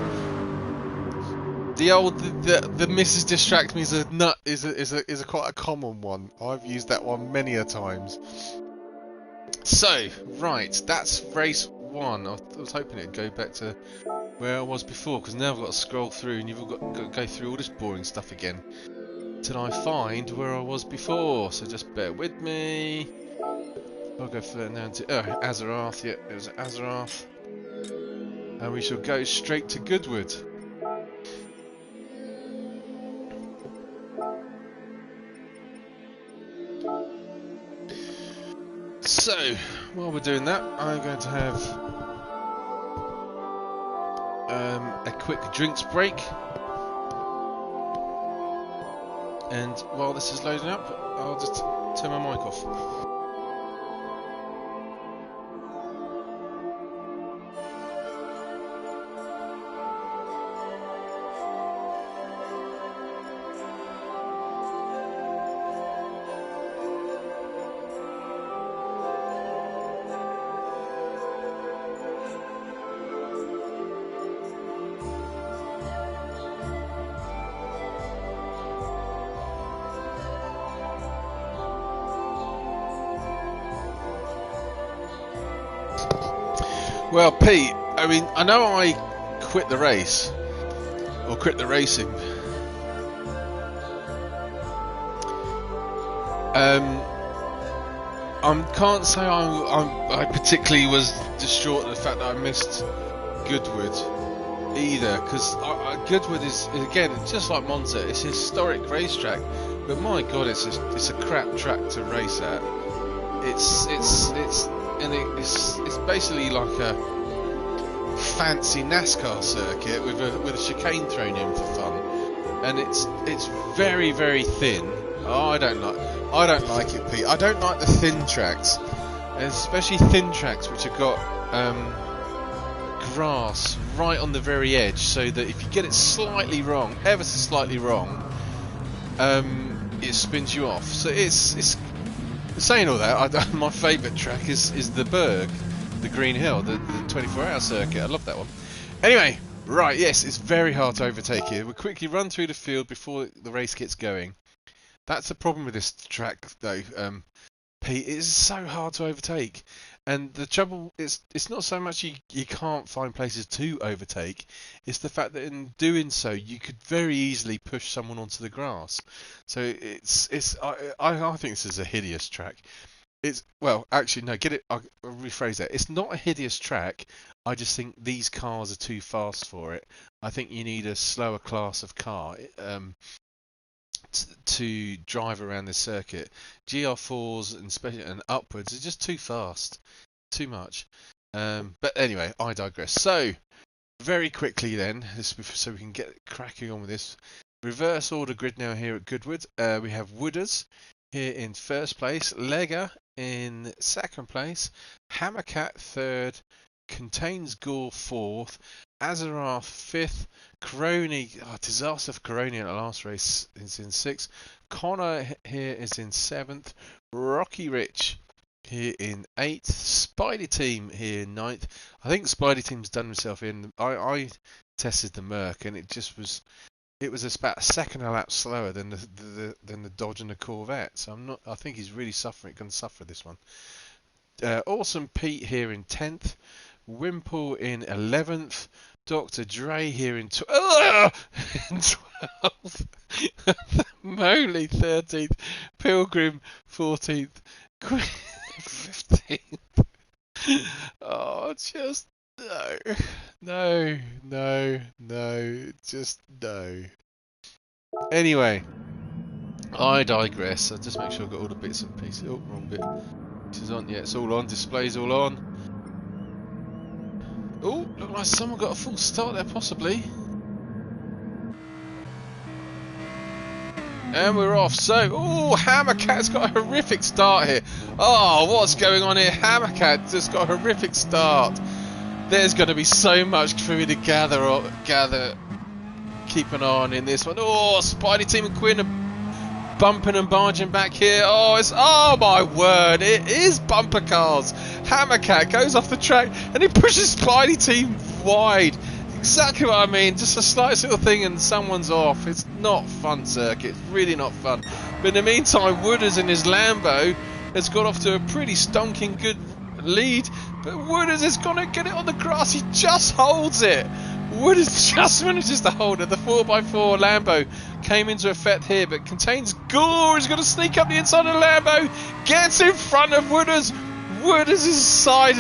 The Mrs. Distract Me is a nut is a quite a common one. I've used that one many a times. So right, that's race 1. I was hoping it'd go back to where I was before, because now I've got to scroll through and you've got to go through all this boring stuff again till I find where I was before. So just bear with me. I'll go further down to Azarath. Yeah, it was Azarath, and we shall go straight to Goodwood. So while we're doing that, I'm going to have a quick drinks break, and while this is loading up, I'll just turn my mic off. Well, Pete, I mean, I know I quit the race, or quit the racing. I can't say I particularly was distraught at the fact that I missed Goodwood either, because Goodwood is, again, just like Monza, it's a historic racetrack, but my God, it's a crap track to race at. It's basically like a fancy NASCAR circuit with a chicane thrown in for fun, and it's very, very thin. Oh, I don't like it, Pete. I don't like the thin tracks, and especially thin tracks which have got grass right on the very edge, so that if you get it slightly wrong, ever so slightly wrong, it spins you off. So it's saying all that, my favourite track is the Berg, the Green Hill, the 24-hour circuit. I love that one. Anyway, right, yes, it's very hard to overtake here. We'll quickly run through the field before the race gets going. That's the problem with this track, though, Pete. It is so hard to overtake. And the trouble is, it's not so much you can't find places to overtake, it's the fact that in doing so, you could very easily push someone onto the grass. So I think this is a hideous track. Well, actually, no, I'll rephrase that. It's not a hideous track. I just think these cars are too fast for it. I think you need a slower class of car to drive around this circuit. GR4s and upwards are just too fast, too much. But anyway, I digress. So very quickly then, so we can get cracking on with this. Reverse order grid now here at Goodwood. We have Wooders here in first place, Lega in second place, Hammercat third, Contains Gore fourth, Azarath fifth, Crony, disaster for Crony in the last race, is in sixth, Connor here is in seventh, Rocky Rich here in eighth, Spidey Team here in ninth. I think Spidey Team's done himself in. I tested the Merc and it was about a second a lap slower than the Dodge and the Corvette. So I think he's really going to suffer this one. Awesome Pete here in 10th, Wimple in 11th, Dr. Dre here in 12th, Moley 13th, Pilgrim 14th, Queen 15th. Oh, just no, just no. Anyway, I digress. I'll just make sure I've got all the bits and pieces. Oh, wrong bit. This is on. Yeah, it's all on. Display's all on. Oh, look like someone got a full start there, possibly. And we're off. So, oh, Hammercat's got a horrific start here. Oh, what's going on here? Hammercat just got a horrific start. There's going to be so much for me to gather, keep an eye on in this one. Oh, Spidey Team and Quinn are bumping and barging back here. Oh my word, it is bumper cars. Hammercat goes off the track and he pushes Spidey Team wide. exactly what I mean. Just a slightest little thing and someone's off. It's not fun, circuit. It's really not fun. But in the meantime, Wooders in his Lambo has got off to a pretty stonking good lead. But Wooders is going to get it on the grass. He just holds it. Wooders just manages to hold it. The 4x4 Lambo came into effect here, but contains Gore. He's going to sneak up the inside of the Lambo. Gets in front of Wooders. Wooders is side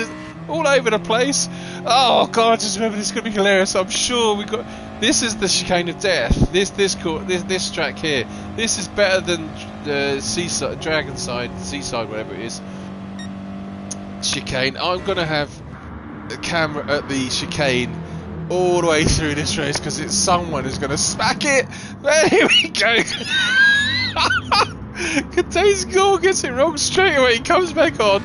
all over the place. Oh god, I just remember this is going to be hilarious. I'm sure we got. This is the chicane of death. This track here. This is better than the seaside, Dragon Side, Seaside, whatever it is. Chicane. I'm going to have the camera at the chicane all the way through this race because it's someone who's going to smack it. Well, here we go. Contains Gore gets it wrong straight away. He comes back on.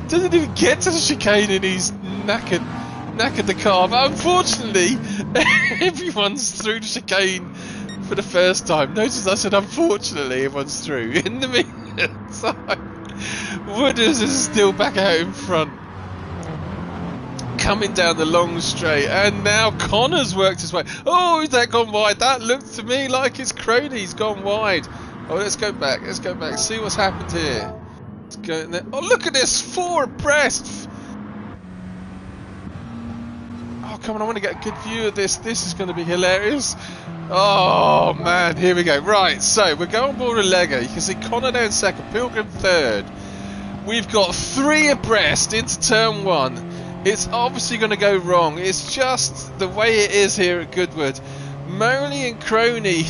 Doesn't even get to the chicane and he's knackered the car. But unfortunately, everyone's through the chicane for the first time. Notice I said unfortunately everyone's through. In the meantime, Wooders is still back out in front. Coming down the long straight, and now Connor's worked his way. Oh, is that gone wide? That looked to me like it's Crony's gone wide. Oh, let's go back. Let's go back. See what's happened here. Let's go in there. Oh, look at this, 4 abreast. Oh, come on! I want to get a good view of this. This is going to be hilarious. Oh man, here we go. Right, so we're going on board a Lego. You can see Connor down second, Pilgrim third. We've got 3 abreast into turn 1. It's obviously going to go wrong. It's just the way it is here at Goodwood. Moley and Crony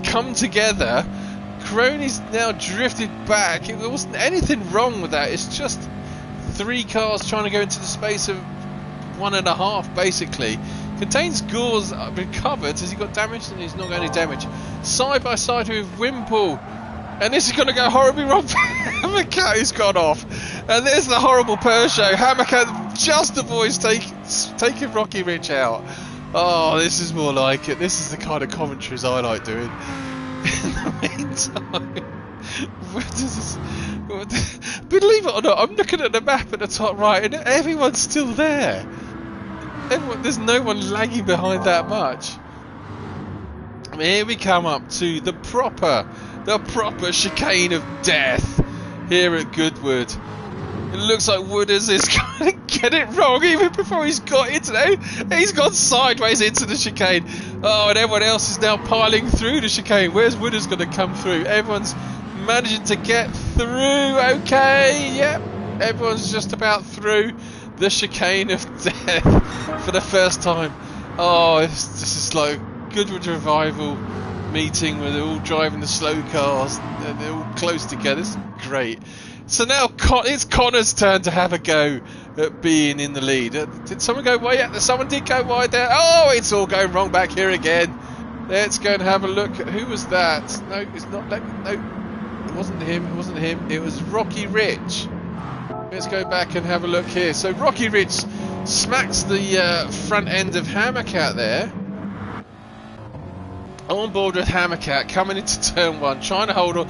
come together. Crony's now drifted back. There wasn't anything wrong with that. It's just 3 cars trying to go into the space of 1.5, basically. Contains Gore's recovered. Has he got damage? And he's not got any damage. Side by side with Wimple. And this is going to go horribly wrong. Hammercat has gone off. And there's the horrible Peugeot. Hammercat just avoids taking Rocky Ridge out. Oh, this is more like it. This is the kind of commentaries I like doing. In the meantime, believe it or not, I'm looking at the map at the top right and everyone's still there. There's no one lagging behind that much. And here we come up to the proper chicane of death here at Goodwood. It looks like Wooders is going to get it wrong even before he's got into it. He's gone sideways into the chicane. Oh, and everyone else is now piling through the chicane. Where's Wooders going to come through? Everyone's managing to get through. Okay, yep. Everyone's just about through the chicane of death for the first time. Oh, this is like Goodwood Revival meeting where they're all driving the slow cars. They're all close together. It's great. So now it's Connor's turn to have a go at being in the lead. Did someone go wide? Yeah, someone did go wide there. Oh, it's all going wrong back here again. Let's go and have a look. Who was that? No, it's not. No, it wasn't him. It wasn't him. It was Rocky Ridge. Let's go back and have a look here. So Rocky Ridge smacks the front end of Hammercat there. On board with Hammercat, coming into turn 1, trying to hold on.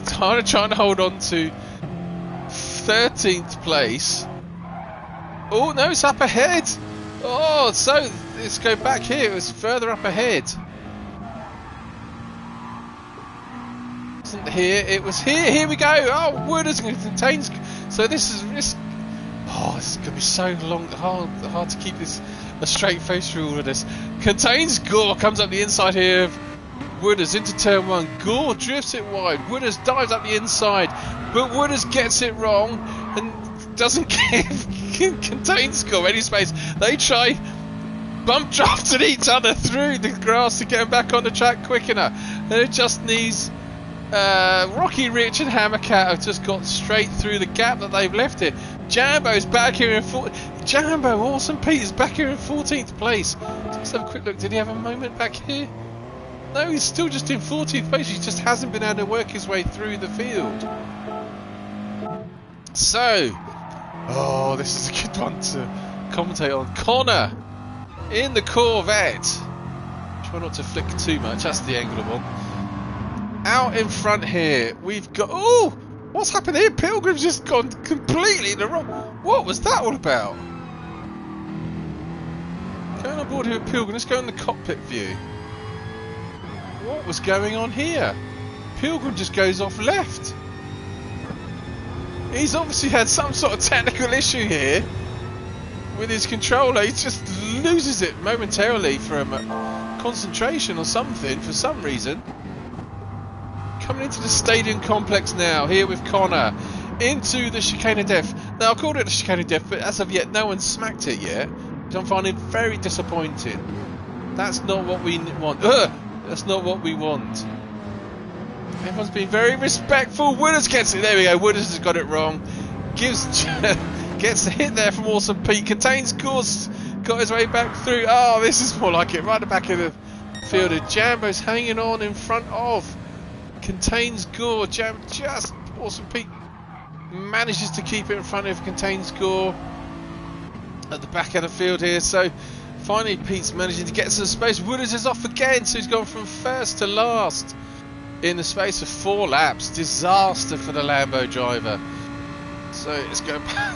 Trying to hold on to 13th place. Oh no, it's up ahead. Oh, so let's go back here. It was further up ahead. It wasn't here. It was here. Here we go. Oh, Wooders contains. So this is. Oh, this is gonna be so long. Hard to keep this a straight face through all of this. Contains Gore, comes up the inside here of Wooders into turn 1. Gore drifts it wide. Wooders dives up the inside, but Wooders gets it wrong and doesn't give Contains Gore any space. They try bump drafting each other through the grass to get them back on the track quick enough. And it just needs Rocky Ridge and Hammercat have just got straight through the gap that they've left it. Jambo's back here in Jambo, Awesome Pete is back here in 14th place. Let's have a quick look. Did he have a moment back here? No, he's still just in 14th place. He just hasn't been able to work his way through the field. So, oh, this is a good one to commentate on. Connor in the Corvette. Try not to flick too much. That's the angular one. Out in front here, we've got. Oh, what's happened here? Pilgrim's just gone completely in the wrong. What was that all about? Going on board here with Pilgrim. Let's go in the cockpit view. What was going on here? Pilgrim just goes off left. He's obviously had some sort of technical issue here with his controller. He just loses it momentarily from concentration or something for some reason. Coming into the stadium complex now, here with Connor, into the chicane of death. Now I called it the chicane of death, but as of yet no one's smacked it yet, which I'm finding very disappointing. That's not what we want. That's not what we want. Everyone's been very respectful. Wooders gets it. There we go. Wooders has got it wrong. Gets the hit there from Awesome Pete. Contains course. Got his way back through. Oh, this is more like it. Right at the back of the field. Jambo's hanging on in front of Contains Gore. Just Awesome Pete manages to keep it in front of Contains Gore at the back of the field here. So finally Pete's managing to get to the space. Wooders is off again. So he's gone from first to last in the space of 4 laps. Disaster for the Lambo driver. So let's go back.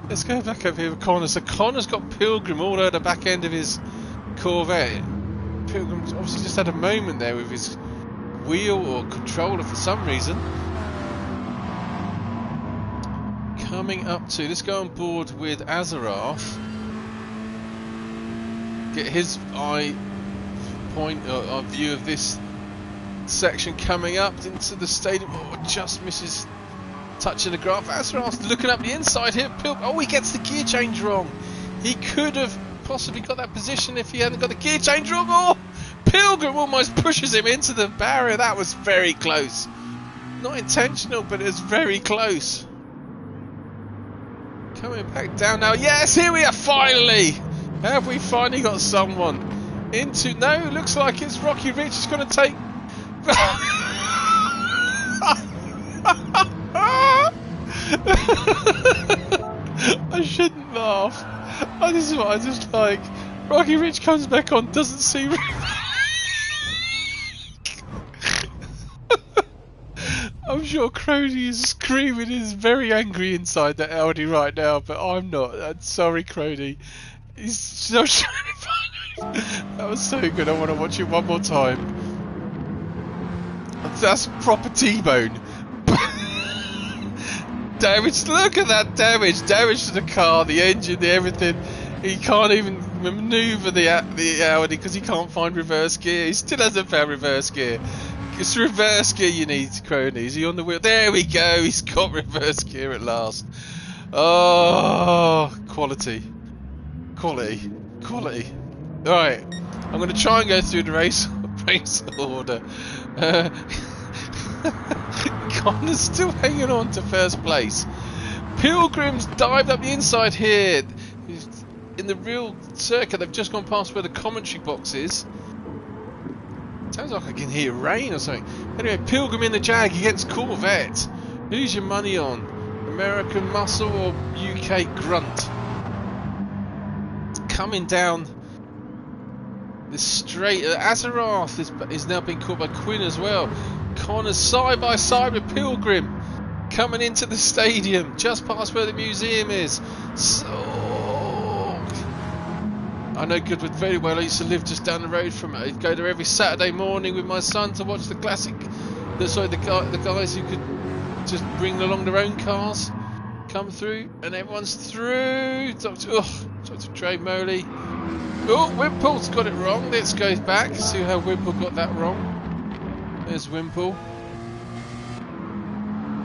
Let's go back up here with Connor. So Connor's got Pilgrim all at the back end of his Corvette. Pilgrim's obviously just had a moment there with his wheel or controller for some reason. Coming up to, let's go on board with Azeroth. Get his eye point or view of this section coming up into the stadium. Oh, just misses touching the graph. Azeroth's looking up the inside here. Oh, he gets the gear change wrong. He could have possibly got that position if he hadn't got the gear change wrong. Oh, Pilgrim almost pushes him into the barrier. That was very close. Not intentional, but it was very close. Coming back down now. Yes, here we are finally. Have we finally got someone into... No, looks like it's Rocky Rich. He's going to take... I shouldn't laugh. This is what I just like. Rocky Rich comes back on, doesn't see... I'm sure Crony is screaming, is very angry inside that Audi right now, but I'm not. I'm sorry, Crony. He's so funny. That was so good. I want to watch it one more time. That's proper T-bone. Damage. Look at that damage. Damage to the car, the engine, the everything. He can't even manoeuvre the Audi because he can't find reverse gear. He still hasn't found reverse gear. It's reverse gear you need, Crony. Is he on the wheel? There we go. He's got reverse gear at last. Oh, quality. Quality. Quality. Alright. I'm going to try and go through the race order. Connor's still hanging on to first place. Pilgrim's dived up the inside here. In the real circuit, they've just gone past where the commentary box is. Sounds like I can hear rain or something. Anyway, Pilgrim in the Jag against Corvette. Who's your money on? American Muscle or UK Grunt? Coming down this straight. Azeroth is now being caught by Quinn as well. Connor's side by side with Pilgrim. Coming into the stadium, just past where the museum is. So I know Goodwood very well. I used to live just down the road from it. I'd go there every Saturday morning with my son to watch the classic. The guys who could just bring along their own cars come through, and everyone's through. Dr. Trey Moley. Oh, Wimple's got it wrong. Let's go back, see how Wimple got that wrong. There's Wimple.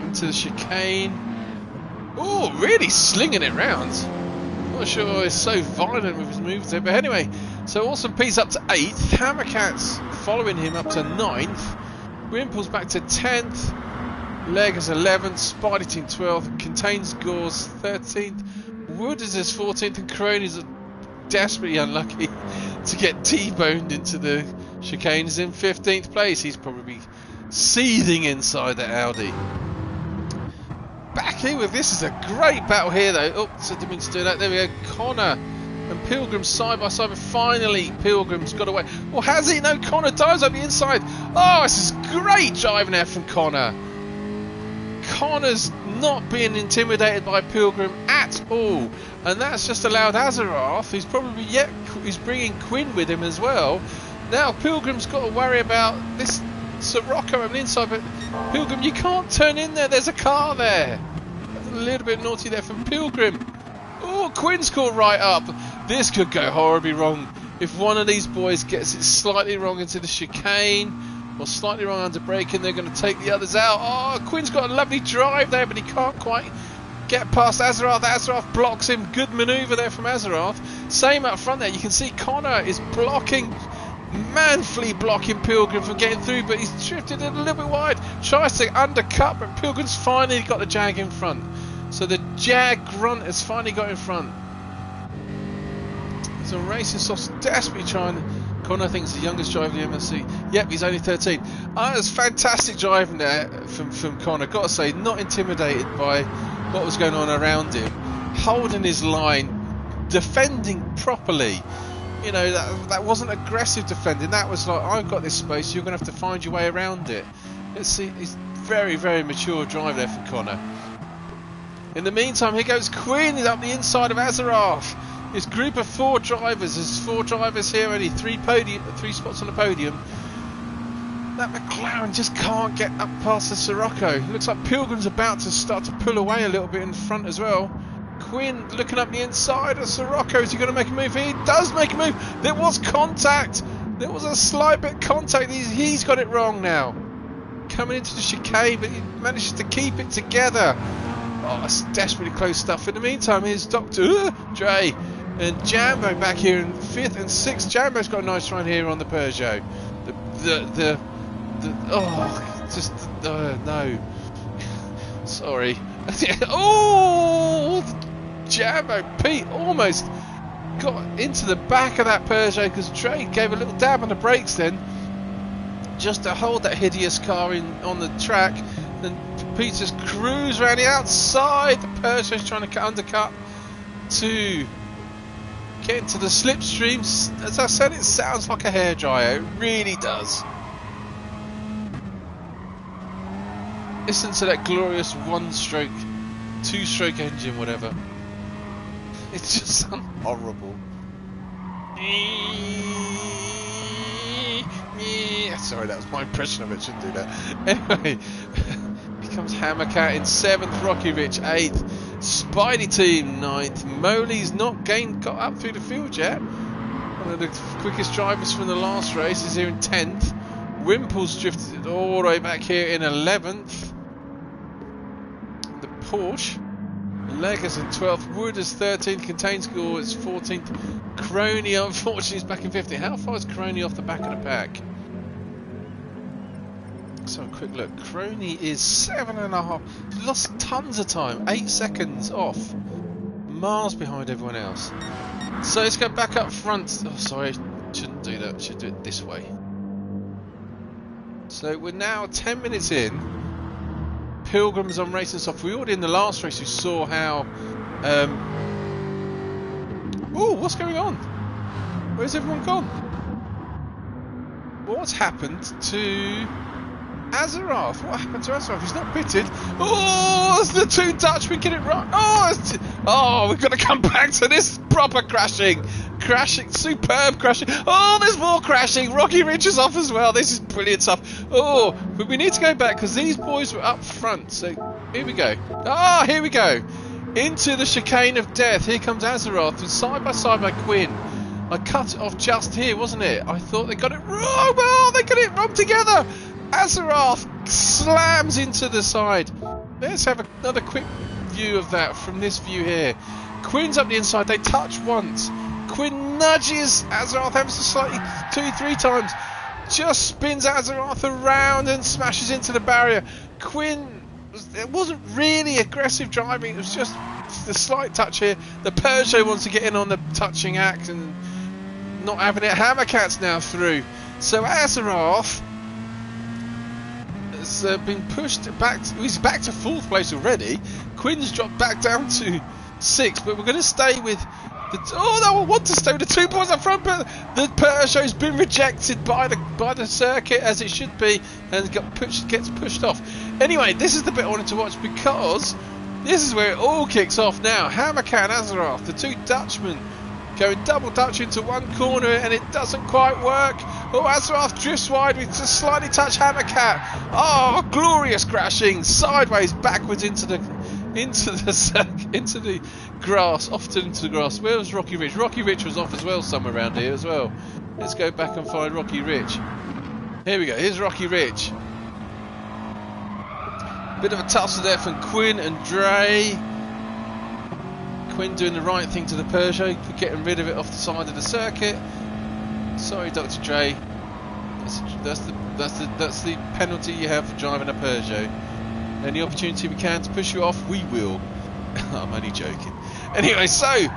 Into the chicane. Oh, really slinging it round. Not sure he's so violent with his moves there, but anyway. So Awesome Pete's up to 8th. Hammercat's following him up to 9th. Wimple's back to 10th. Leg is 11th. Spidey Team 12th. Contains Gores 13th. Wooders is 14th, and Cronies are desperately unlucky to get T-boned into the chicane. Is in 15th place. He's probably seething inside the Audi. Back here with this is a great battle here though. Oh, so didn't mean to do that. There we go. Connor and Pilgrim side by side, but finally Pilgrim's got away. Well, has he? No, Connor dives up the inside. Oh, this is great driving there from Connor. Connor's not being intimidated by Pilgrim at all, and that's just allowed Azeroth, who's probably he's bringing Quinn with him as well. Now Pilgrim's got to worry about this Sirocco on the inside, but Pilgrim, you can't turn in there. There's a car there. A little bit naughty there from Pilgrim. Oh, Quinn's caught right up. This could go horribly wrong if one of these boys gets it slightly wrong into the chicane or slightly wrong under braking. They're going to take the others out. Oh, Quinn's got a lovely drive there, but he can't quite get past Azeroth. Azeroth blocks him. Good manoeuvre there from Azeroth. Same up front there. You can see Connor is blocking, manfully blocking Pilgrim from getting through, but he's drifted it a little bit wide. Tries to undercut, but Pilgrim's finally got the Jag in front. So the Jag Grunt has finally got in front. So Racing Soft's desperately trying. Connor thinks the youngest driver in the MRC. Yep, he's only 13. That was fantastic driving there from Connor. Got to say, not intimidated by what was going on around him. Holding his line, defending properly. You know, that wasn't aggressive defending. That was like, I've got this space, you're going to have to find your way around it. Let's see, it's very, very mature drive there from Connor. In the meantime, here goes Quinn up the inside of Azeroth. His group of 4 drivers. There's 4 drivers here, only 3 spots on the podium. That McLaren just can't get up past the Sirocco. Looks like Pilgrim's about to start to pull away a little bit in front as well. Quinn looking up the inside of Sirocco. Is he going to make a move? He does make a move. There was contact. There was a slight bit of contact. He's got it wrong now. Coming into the chicane, but he manages to keep it together. Oh, that's desperately close stuff. In the meantime, here's Dr. Dre and Jambo back here in 5th and 6th. Jambo's got a nice run here on the Peugeot. No. Sorry. Oh, Jambo Pete almost got into the back of that Peugeot because Dre gave a little dab on the brakes then, just to hold that hideous car on the track. Then Pete just cruised around the outside. The Peugeot's trying to undercut to get into the slipstream. As I said, it sounds like a hairdryer. It really does. Listen to that glorious 1-stroke, 2-stroke engine, whatever. It just sounds horrible. Sorry, that was my impression of it. Shouldn't do that. Anyway, becomes Hammercat in 7th, Rocky Rich 8th, Spidey Team 9th. Moley's not got up through the field yet. One of the quickest drivers from the last race is here in 10th. Wimple's drifted all the way back here in 11th. The Porsche. Legas in 12th. Wood is 13th. Contain Score is 14th. Crony, unfortunately, is back in 15th. How far is Crony off the back of the pack? Let's have a quick look. Crony is 7.5. Lost tons of time. 8 seconds off. Miles behind everyone else. So let's go back up front. Oh, sorry. Shouldn't do that. Should do it this way. So we're now 10 minutes in. Pilgrim's on Racing Soft. We already in the last race. We saw how. Oh, what's going on? Where's everyone gone? What's happened to Azeroth? What happened to Azeroth? He's not pitted. Oh, it's the 2 Dutchmen get it right. Oh, we've got to come back to this proper crashing. Superb crashing. Oh, there's more crashing. Rocky Ridge is off as well. This is brilliant stuff. Oh, but we need to go back because these boys were up front. So here we go. Here we go. Into the chicane of death. Here comes Azeroth, side by side by Quinn. I cut it off just here, wasn't it? I thought they got it wrong. Oh, they got it wrong together. Azeroth slams into the side. Let's have another quick view of that from this view here. Quinn's up the inside. They touch once. Quinn nudges Azeroth ever so slightly 2-3 times. Just spins Azeroth around and smashes into the barrier. Quinn, it wasn't really aggressive driving. It was just the slight touch here. The Peugeot wants to get in on the touching act and not having it. Hammercat's now through. So Azeroth has been pushed back. He's back to 4th place already. Quinn's dropped back down to 6th, but we're going to stay with the. Oh no, I want to stay with the 2 points up front, but the Peugeot's been rejected by the circuit as it should be, and gets pushed off. Anyway, this is the bit I wanted to watch because this is where it all kicks off now. Hammercat and Azeroth, the two Dutchmen, going double Dutch into one corner, and it doesn't quite work. Oh, Azeroth drifts wide with just slightly touch Hammercat. Oh, glorious crashing sideways, backwards into the grass, off into the grass. Where was Rocky Ridge? Rocky Ridge was off as well, somewhere around here as well. Let's go back and find Rocky Ridge. Here we go. Here's Rocky Ridge. Bit of a tussle there from Quinn and Dre. Quinn doing the right thing to the Peugeot for getting rid of it off the side of the circuit. Sorry, Dr. Dre. That's the penalty you have for driving a Peugeot. Any opportunity we can to push you off, we will. I'm only joking. Anyway, so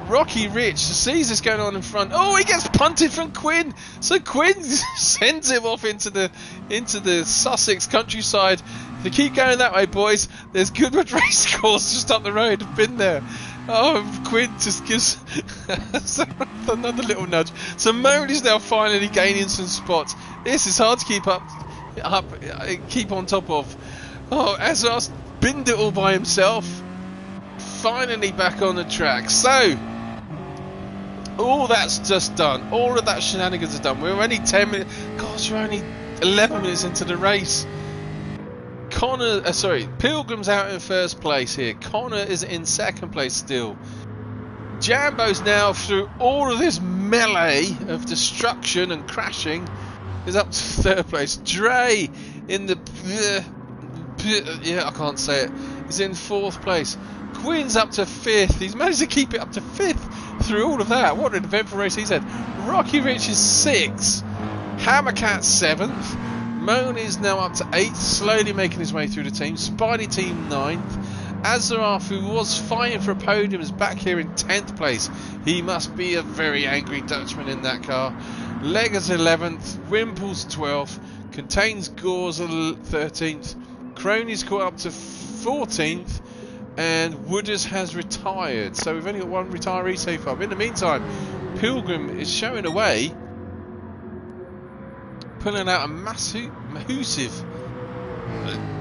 Rocky Ridge sees this going on in front. Oh, he gets punted from Quinn. So Quinn sends him off into the Sussex countryside. If they keep going that way, boys, there's Goodwood Racecourse just up the road. I've been there. Oh, Quinn just gives another little nudge. So Mowley's now finally gaining some spots. This is hard to keep on top of. Oh, Azeroth binned it all by himself. Finally back on the track. So all that's just done. All of that shenanigans are done. We're only 10 minutes. Gosh, we're only 11 minutes into the race. Pilgrim's out in first place here. Connor is in second place still. Jambo's now, through all of this melee of destruction and crashing, is up to third place. Dre in the I can't say it. Is in fourth place. Quinn's up to fifth. He's managed to keep it up to fifth through all of that. What an eventful race he's had. Rocky Ridge is sixth. Hammercat seventh. Moan is now up to 8th, slowly making his way through the team. Spidey team 9th. Azeroth, who was fighting for a podium, is back here in 10th place. He must be a very angry Dutchman in that car. Leggers 11th. Wimple's 12th. Contains Gores 13th. Crony's caught up to 14th. And Wooders has retired. So we've only got one retiree so far. In the meantime, Pilgrim is showing away, pulling out a massive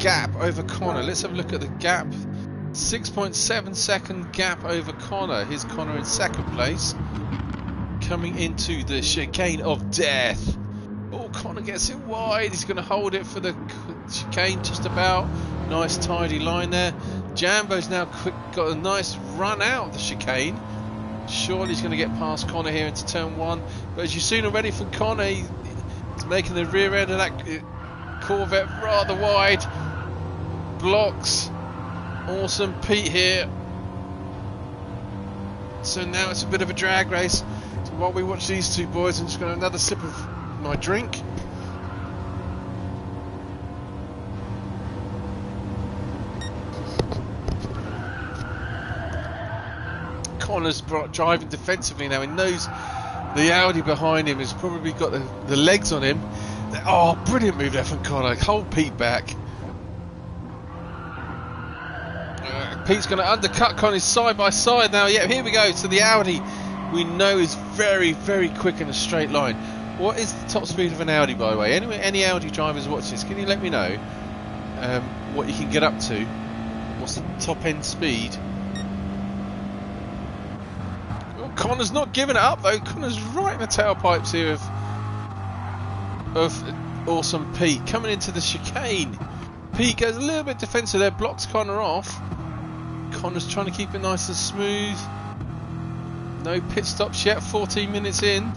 gap over Connor. Let's have a look at the gap. 6.7 second gap over Connor. Here's Connor in second place, coming into the chicane of death. Oh, Connor gets it wide. He's going to hold it for the chicane just about. Nice tidy line there. Jambo's now got a nice run out of the chicane. Surely he's going to get past Connor here into turn 1. But as you've seen already from Connor, he's making the rear end of that Corvette rather wide. Blocks. Awesome Pete here. So now it's a bit of a drag race. So while we watch these two boys, I'm just going to have another sip of my drink. Connor's driving defensively now. He knows the Audi behind him has probably got the legs on him. Oh, brilliant move there from Connor. Hold Pete back. Pete's going to undercut Connor's side by side now. Yeah, here we go. So the Audi we know is very, very quick in a straight line. What is the top speed of an Audi, by the way? Anyway, any Audi drivers watch this, can you let me know what you can get up to? What's the top end speed? Connor's not giving it up though. Connor's right in the tailpipes here of awesome Pete coming into the chicane. Pete goes a little bit defensive there, blocks Connor off. Connor's trying to keep it nice and smooth. No pit stops yet, 14 minutes in.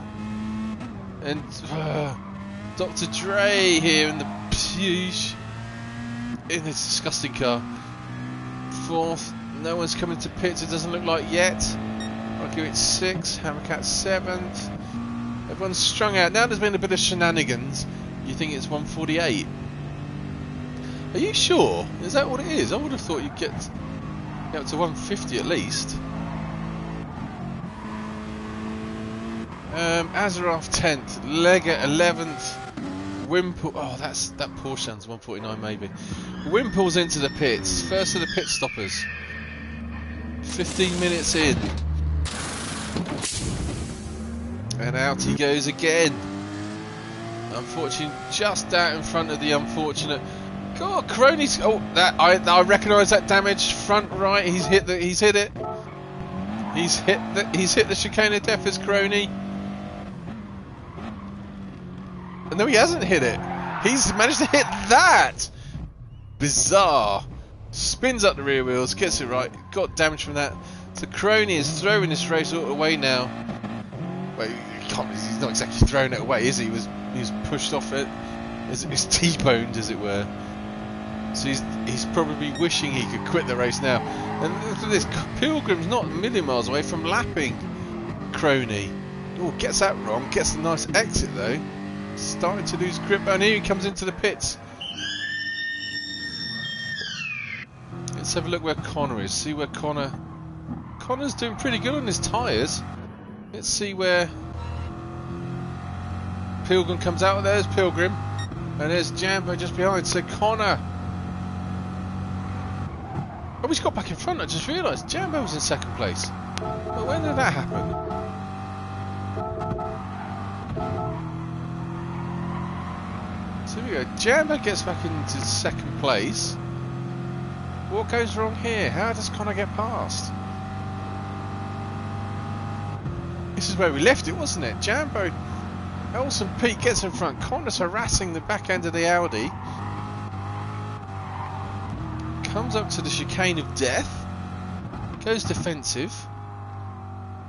And Dr. Dre here in the Puge, in this disgusting car. Fourth, no one's coming to pits, it doesn't look like yet. Rocky Ridge 6th, Hammercat 7th. Everyone's strung out. Now there's been a bit of shenanigans. You think it's 148? Are you sure? Is that what it is? I would have thought you'd get up to 150 at least. Azeroth 10th, Lega 11th, Wimple. Oh, that Porsche sounds 149 maybe. Wimple's into the pits. First of the pit stoppers. 15 minutes in. And out he goes again. Unfortunately, just out in front of the unfortunate God, Crony's. Oh, that I recognise that damage. Front right. He's hit it. He's hit the chicane of death as Crony. No, he hasn't hit it. He's managed to hit that. Bizarre. Spins up the rear wheels, gets it right. Got damage from that. So Crony is throwing this race all away now. Well, he's not exactly throwing it away, is he? He was pushed off it. It's T-boned, as it were. So he's probably wishing he could quit the race now. And look at this. Pilgrim's not a million miles away from lapping Crony. Oh, gets that wrong. Gets a nice exit though. Starting to lose grip. And here he comes into the pits. Let's have a look where Connor is. See where Connor's doing pretty good on his tyres. Let's see where Pilgrim comes out. There's Pilgrim. And there's Jambo just behind. So Connor. Oh, he's got back in front. I just realised Jambo was in second place. But when did that happen? So here we go. Jambo gets back into second place. What goes wrong here? How does Connor get past? This is where we left it, wasn't it? Jambo, Elson Pete gets in front. Connor's harassing the back end of the Audi. Comes up to the chicane of death. Goes defensive.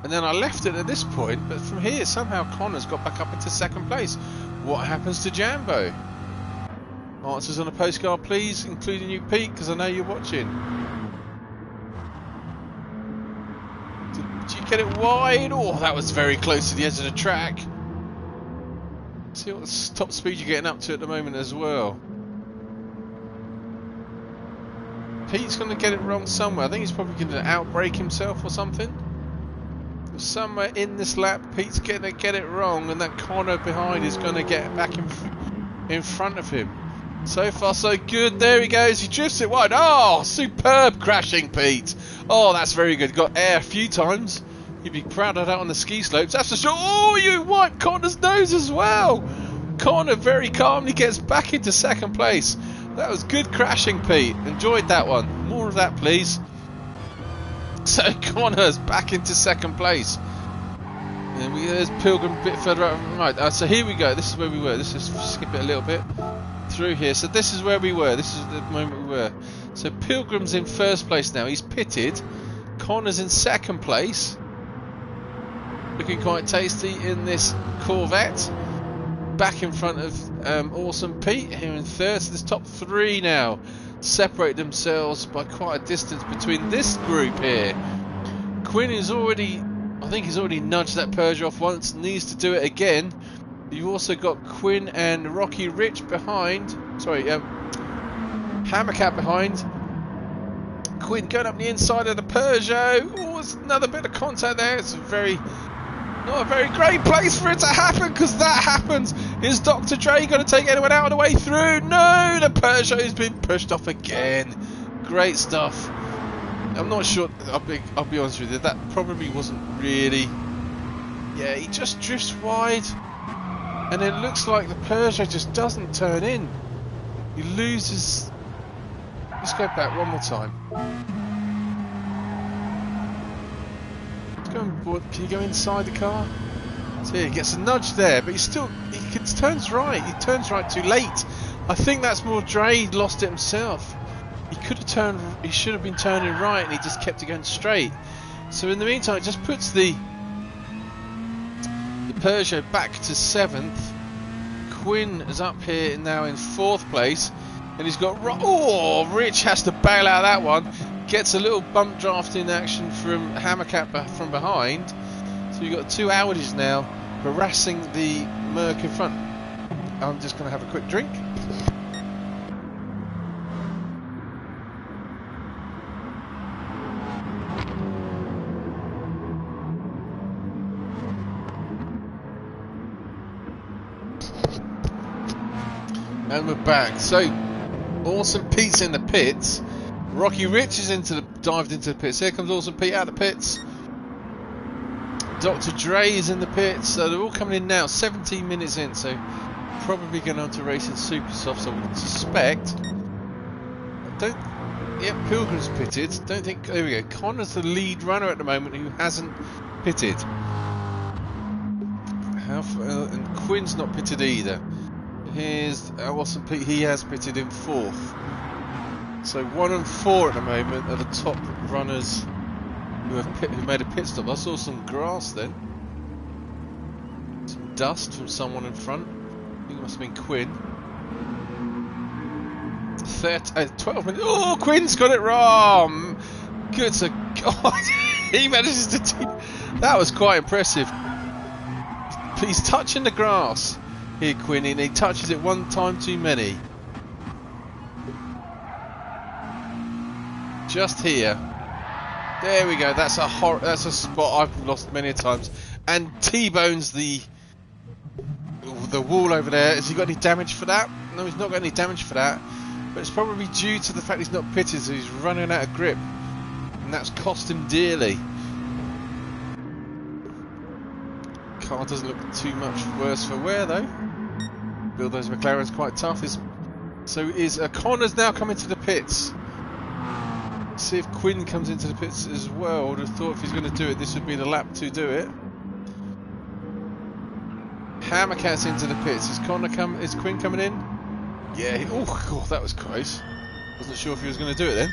And then I left it at this point, but from here somehow Connor's got back up into second place. What happens to Jambo? Answers on a postcard please, including you Pete, because I know you're watching. Did you get it wide? Oh, that was very close to the edge of the track. See what top speed you're getting up to at the moment as well. Pete's going to get it wrong somewhere. I think he's probably going to outbrake himself or something. Somewhere in this lap, Pete's going to get it wrong, and that Connor behind is going to get back in front of him. So far, so good. There he goes. He drifts it wide. Oh, superb crashing, Pete. Oh, that's very good. Got air a few times. You'd be proud of that on the ski slopes. That's for sure. Oh, you wiped Connor's nose as well. Connor very calmly gets back into second place. That was good crashing, Pete. Enjoyed that one. More of that, please. So Connor's back into second place. And there's Pilgrim a bit further out. Right, so here we go. This is where we were. Let's just skip it a little bit through here. So this is where we were. This is the moment we were. So Pilgrim's in first place now. He's pitted. Connor's in second place. Looking quite tasty in this Corvette. Back in front of Awesome Pete here in third. So there's top three now. Separate themselves by quite a distance between this group here. Quinn is already, I think he's already nudged that Peugeot off once, needs to do it again. You've also got Quinn and Rocky Rich behind, sorry, Hammercat behind. Quinn going up the inside of the Peugeot. Oh, there's another bit of contact there. It's not a very great place for it to happen, because that happens. Is Dr. Dre going to take anyone out of the way through? No, the Peugeot has been pushed off again. Great stuff. I'm not sure, I'll be honest with you, that probably wasn't really... Yeah, he just drifts wide. And it looks like the Peugeot just doesn't turn in. He loses... Let's go back one more time. Can you go inside the car? So yeah, he gets a nudge there, but he turns right. He turns right too late. I think that's more Dre lost it himself. He could have turned. He should have been turning right, and he just kept it going straight. So in the meantime, it just puts the Peugeot back to 7th. Quinn is up here now in 4th place, and he's got. Oh, Rich has to bail out that one. Gets a little bump drafting action from Hammercat from behind. So you've got two Audis now harassing the Merc in front. I'm just going to have a quick drink. And we're back. So, Awesome Pete's in the pits. Rocky Rich is dived into the pits. Here comes Awesome Pete out of the pits. Dr. Dre is in the pits. So they're all coming in now. 17 minutes in. So probably going on to race in super soft. So we can suspect don't. Yeah, Pilgrim's pitted. Don't think. There we go. Connor's the lead runner at the moment who hasn't pitted. And Quinn's not pitted either. Here's Watson Pete. He has pitted in 4th. So 1 and 4 at the moment are the top runners who made a pit stop. I saw some grass then. Some dust from someone in front. I think it must have been Quinn. 12 minutes. Oh, Quinn's got it wrong. Good to God. He manages to. That was quite impressive. He's touching the grass here, Quinn, and he touches it one time too many. Just here. There we go. That's a spot I've lost many times. And T-bones the wall over there. Has he got any damage for that? No, he's not got any damage for that. But it's probably due to the fact he's not pitted, so he's running out of grip, and that's cost him dearly. Car doesn't look too much worse for wear though. Build those McLaren's quite tough. Connor's now coming to the pits. See if Quinn comes into the pits as well. I would have thought if he's going to do it, this would be the lap to do it. Hammercat's into the pits. Is Quinn coming in? Yeah. Oh God, that was close. Wasn't sure if he was going to do it then.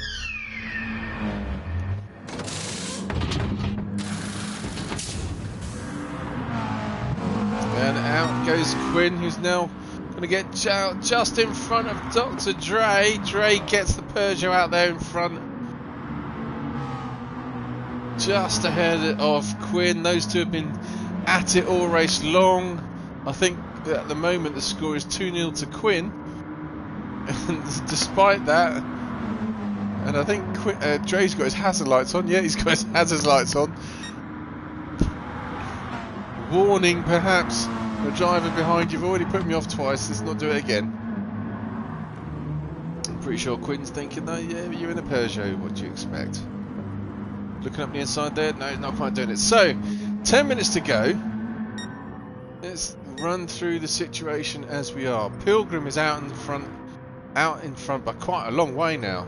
And out goes Quinn, who's now going to get just in front of Dr. Dre. Dre gets the Peugeot out there in front. Just ahead of Quinn. Those two have been at it all race long. I think that at the moment the score is 2-0 to Quinn. And despite that, and I think Dre's got his hazard lights on. Yeah, he's got his hazard lights on. Warning, perhaps, the driver behind you've already put me off twice. Let's not do it again. I'm pretty sure Quinn's thinking, no, yeah, but you're in a Peugeot. What do you expect? Looking up the inside there. No, he's not quite doing it. So, 10 minutes to go. Let's run through the situation as we are. Pilgrim is out in front by quite a long way now.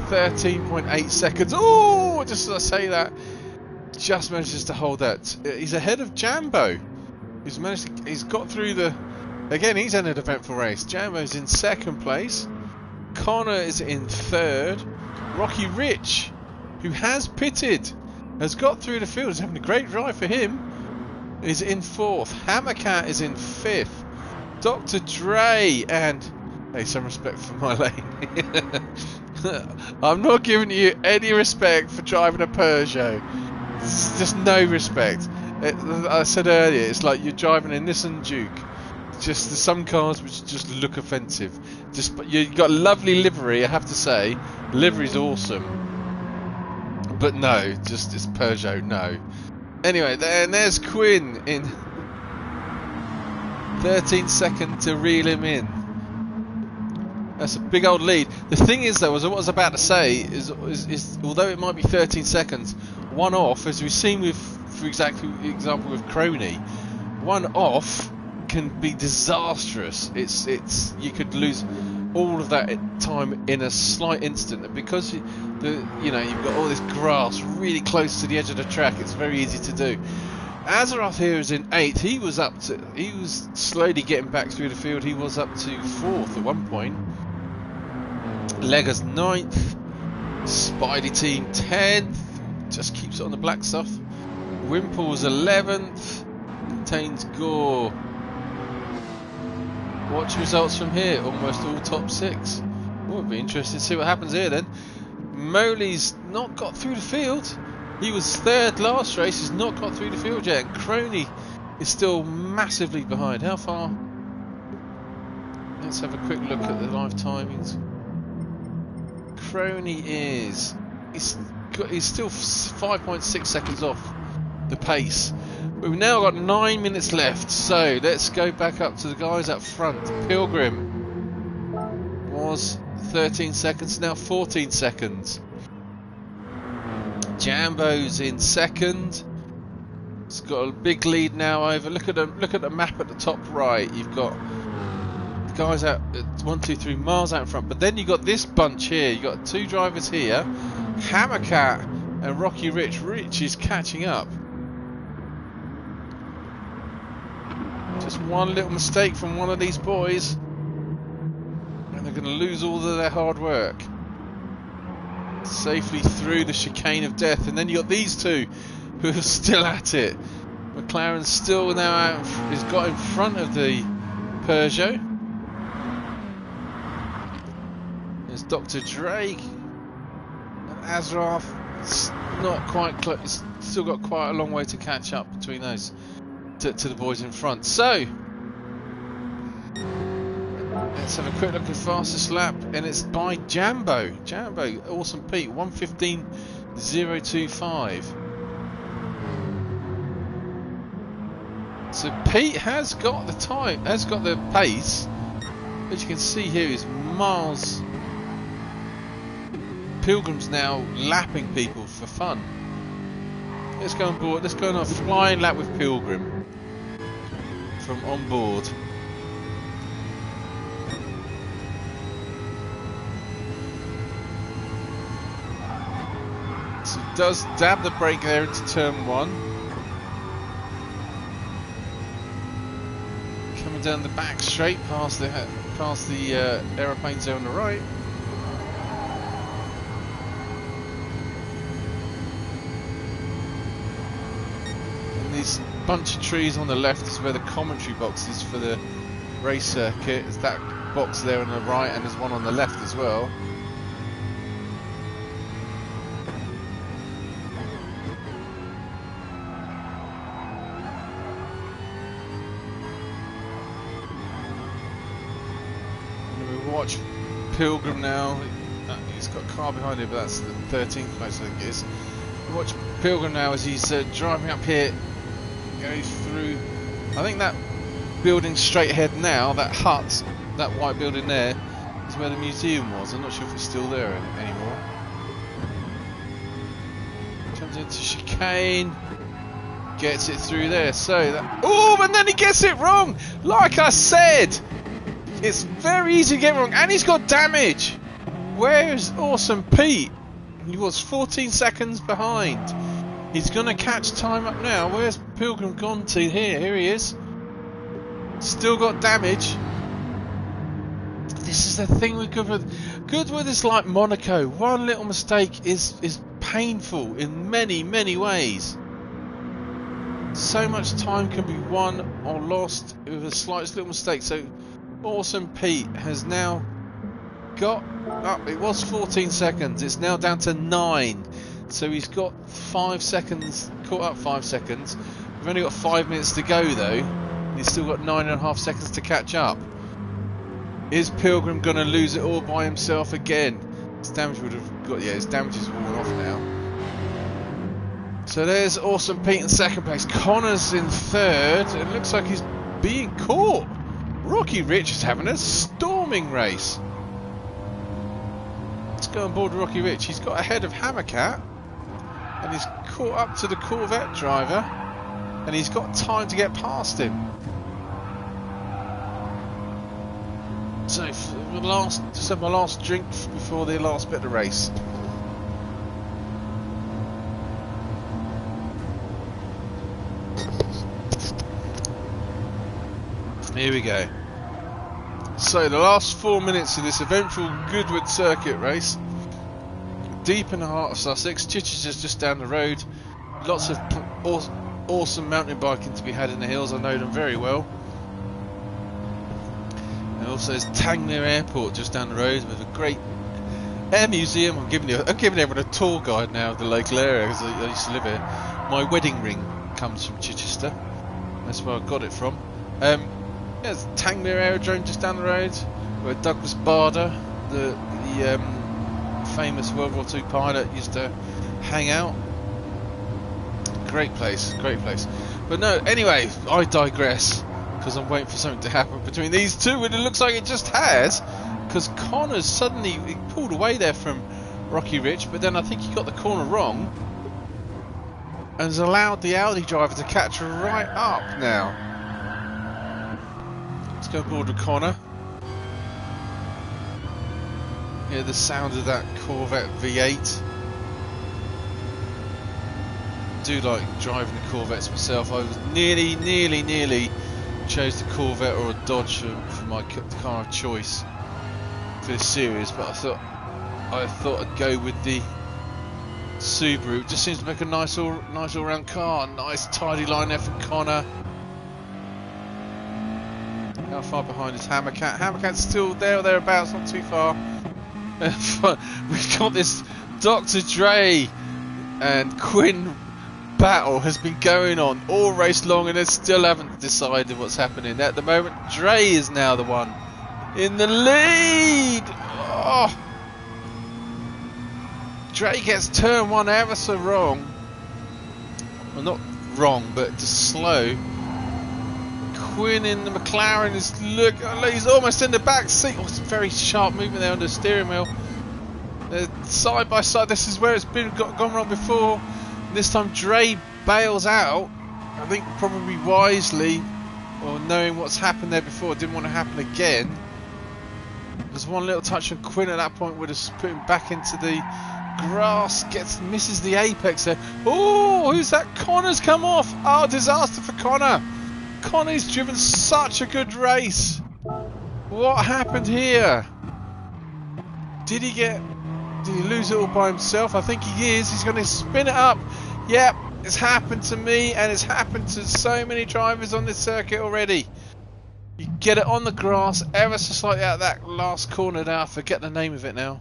13.8 seconds. Oh, just as I say that, just manages to hold that. He's ahead of Jambo. He's got through the. Again, he's in an eventful race. Jambo's in 2nd place. Connor is in 3rd. Rocky Rich, who has pitted, has got through the field. Is having a great drive for him. Is in 4th. Hammercat is in 5th. Dr. Dre and hey, some respect for my lane. I'm not giving you any respect for driving a Peugeot. It's just no respect. I said earlier, it's like you're driving a Nissan Duke. Just there's some cars which just look offensive. You've got a lovely livery, I have to say. Livery's awesome. But no, just it's Peugeot, no. Anyway, there's Quinn in 13 seconds to reel him in. That's a big old lead. The thing is though, what I was about to say is although it might be 13 seconds, one off, as we've seen with, for example with Crony, one off can be disastrous. You could lose all of that time in a slight instant, and because you've got all this grass really close to the edge of the track, it's very easy to do. Azeroth here is in 8th. He was slowly getting back through the field. He was up to 4th at one point. Lega's 9th. Spidey Team 10th. Just keeps it on the black stuff. Wimple's 11th. Contains Gore. Watch results from here. Almost all top 6. Oh, it'll be interesting to see what happens here then. Moley's not got through the field. He was 3rd last race. He's not got through the field yet. And Crony is still massively behind. How far? Let's have a quick look at the live timings. Crony is... He's still 5.6 seconds off the pace. We've now got 9 minutes left, so let's go back up to the guys up front. Pilgrim was 13 seconds, now 14 seconds. Jambo's in 2nd. It's got a big lead now over. Look at the map at the top right. You've got the guys out. 1, 2, 3 miles out in front. But then you got this bunch here. You got 2 drivers here, Hammercat and Rocky Rich. Rich is catching up. Just one little mistake from one of these boys, and they're going to lose all of their hard work. Safely through the chicane of death, and then you got these 2 who are still at it. McLaren's still now out, has got in front of the Peugeot. There's Dr. Drake and Azraf. It's not quite close. It's still got quite a long way to catch up between those to the boys in front. So let's have a quick look at fastest lap, and it's by Jambo. Awesome Pete, 1:15.025. So Pete has got the time, has got the pace, as you can see here is miles. Pilgrim's now lapping people for fun. Let's go on board. Let's go on a flying lap with Pilgrim from on board. So he does dab the brake there into turn 1. Coming down the back straight past the aeroplanes there on the right. This bunch of trees on the left is where the commentary box is for the race circuit. There's that box there on the right, and there's one on the left as well. And we watch Pilgrim now. He's got a car behind him, but that's the 13th place I think it is. We watch Pilgrim now as he's driving up here. Goes through, I think that building straight ahead now, that hut, that white building there, is where the museum was. I'm not sure if it's still there anymore. Comes into chicane, gets it through there. So that, oh, and then he gets it wrong. Like I said, it's very easy to get wrong, and he's got damage. Where's Awesome Pete? He was 14 seconds behind. He's going to catch time up now. Where's Pilgrim gone to? Here he is. Still got damage. This is the thing with Goodwood is like Monaco. One little mistake is painful in many ways. So much time can be won or lost with the slightest little mistake. So Awesome Pete has now got up. It was 14 seconds. It's now down to 9. So he's got 5 seconds, caught up 5 seconds. We've only got 5 minutes to go though. He's still got 9.5 seconds to catch up. Is Pilgrim going to lose it all by himself again? His damage would have got, yeah, his damage is worn off now. So there's Awesome Pete in second place. Connor's in third. It looks like he's being caught. Rocky Rich is having a storming race. Let's go on board Rocky Rich. He's got ahead of Hammercat. And he's caught up to the Corvette driver, and he's got time to get past him. So for the last, just have my last drink before the last bit of the race. Here we go. So the last 4 minutes of this eventful Goodwood circuit race. Deep in the heart of Sussex. Chichester's just down the road. Lots of awesome mountain biking to be had in the hills. I know them very well. And also there's Tangnere Airport just down the road with a great air museum. I'm giving everyone a tour guide now of the local area because I used to live here. My wedding ring comes from Chichester. That's where I got it from. There's Tangnere Aerodrome just down the road where Douglas Bader, the famous World War II pilot, used to hang out. Great place, great place. But no, anyway, I digress because I'm waiting for something to happen between these two, and it looks like it just has, because Connor's suddenly he pulled away there from Rocky Rich, but then I think he got the corner wrong and has allowed the Audi driver to catch right up now. Let's go aboard with Connor. Hear the sound of that Corvette V8. I do like driving the Corvettes myself. I was nearly chose the Corvette or a Dodge for my car of choice for this series, but I thought I'd go with the Subaru. It just seems to make a nice all-round car. Nice tidy line there from Connor. How far behind is Hammercat? Hammercat's still there or thereabouts, not too far. We've got this Dr. Dre and Quinn battle has been going on all race long, and they still haven't decided what's happening. At the moment, Dre is now the one in the lead. Oh. Dre gets turn one ever so wrong. Well, not wrong, but just slow. Quinn in the McLaren is he's almost in the back seat. Oh, it's a very sharp movement there on the steering wheel. Side by side, this is where it's been gone wrong before. This time Dre bails out, I think probably wisely, or knowing what's happened there before, didn't want to happen again. There's one little touch on Quinn at that point would have put him back into the grass, misses the apex there. Oh, who's that? Connor's come off. Oh, disaster for Connor. Connor's driven such a good race. What happened here? Did he lose it all by himself? I think he is. He's going to spin it up. Yep, it's happened to me, and it's happened to so many drivers on this circuit already. You get it on the grass ever so slightly out of that last corner there. I forget the name of it now.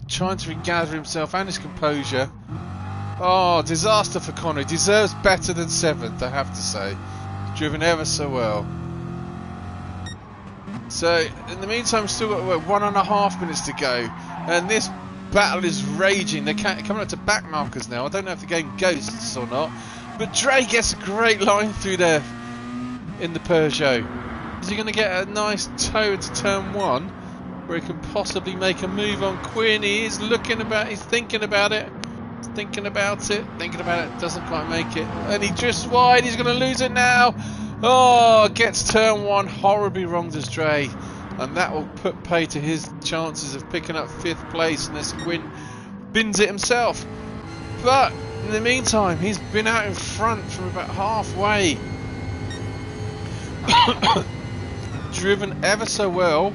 Trying to regather himself and his composure. Oh, disaster for Connor. He deserves better than 7th, I have to say. Driven ever so well. So, in the meantime, we've still got 1.5 minutes to go. And this battle is raging. They're coming up to back markers now. I don't know if the game ghosts or not. But Dre gets a great line through there in the Peugeot. Is he going to get a nice toe into turn 1? Where he can possibly make a move on Quinn? He is looking about, he's thinking about it. Thinking about it, doesn't quite make it. And he drifts wide, he's going to lose it now. Oh, gets turn 1 horribly wrong to Dre. And that will put pay to his chances of picking up 5th place unless Quinn bins it himself. But in the meantime, he's been out in front from about halfway. Driven ever so well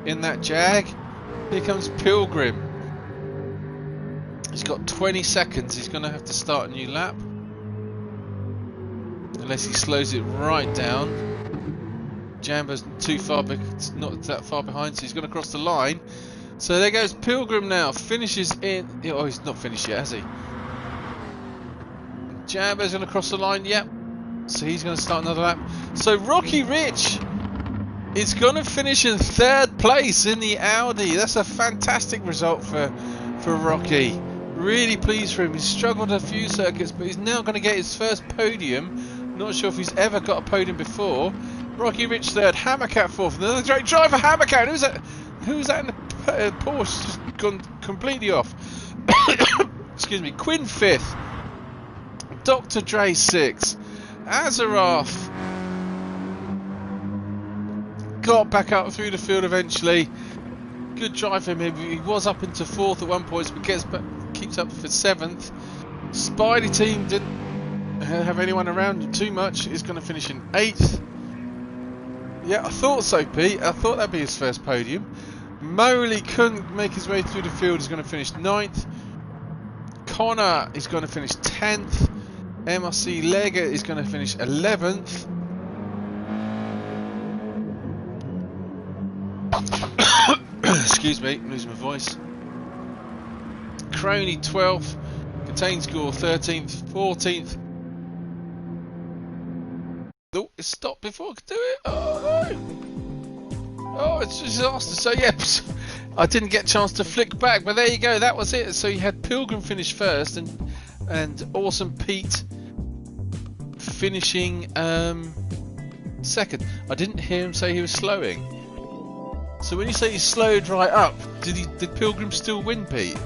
in that Jag. Here comes Pilgrim. He's got 20 seconds. He's going to have to start a new lap. Unless he slows it right down. Jambo's too far, not that far behind, so he's going to cross the line. So there goes Pilgrim now. Finishes in. Oh, he's not finished yet, has he? Jambo's going to cross the line. Yep. So he's going to start another lap. So Rocky Rich is going to finish in 3rd place in the Audi. That's a fantastic result for Rocky. Really pleased for him. He's struggled a few circuits, but he's now going to get his first podium. Not sure if he's ever got a podium before. Rocky Rich 3rd, Hammercat 4th. Another great driver, Hammercat. Who's that in the Porsche? Just gone completely off. Excuse me. Quinn 5th. Dr. Dre 6th. Azaroff got back up through the field eventually. Good drive for him. He was up into 4th at one point, but keeps up for 7th. Spidey team didn't have anyone around him too much. He's going to finish in 8th. Yeah, I thought so, Pete. I thought that'd be his first podium. Moley couldn't make his way through the field. He's going to finish 9th. Connor is going to finish 10th. MRC Leggett is going to finish 11th. Excuse me, I'm losing my voice. Crony 12th. Contain score 13th. 14th. Oh, it stopped before I could do it. Oh no! Oh, it's a disaster. So yeah, I didn't get a chance to flick back, but there you go. That was it. So you had Pilgrim finish first, and Awesome Pete finishing 2nd. I didn't hear him say he was slowing. So when you say he slowed right up, did Pilgrim still win, Pete?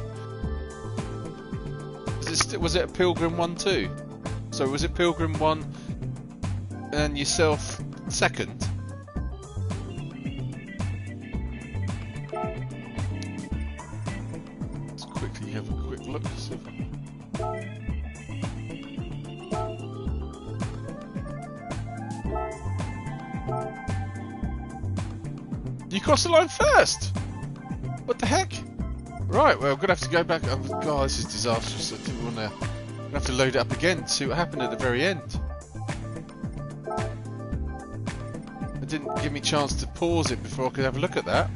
Was it a Pilgrim 1-2? So was it Pilgrim 1 and yourself 2nd? me have a quick look. You crossed the line first! What the heck? Right, well, I'm going to have to go back. Oh, God, this is disastrous. I didn't want to... I'm going to have to load it up again to see what happened at the very end. It didn't give me a chance to pause it before I could have a look at that.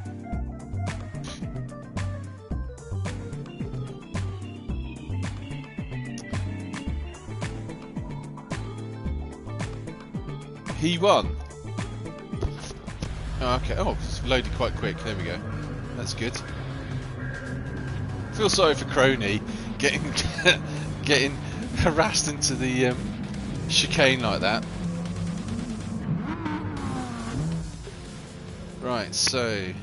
He won. Oh, okay. Oh, it's loaded quite quick. There we go. That's good. Feel sorry for Crony getting getting harassed into the chicane like that. Right, so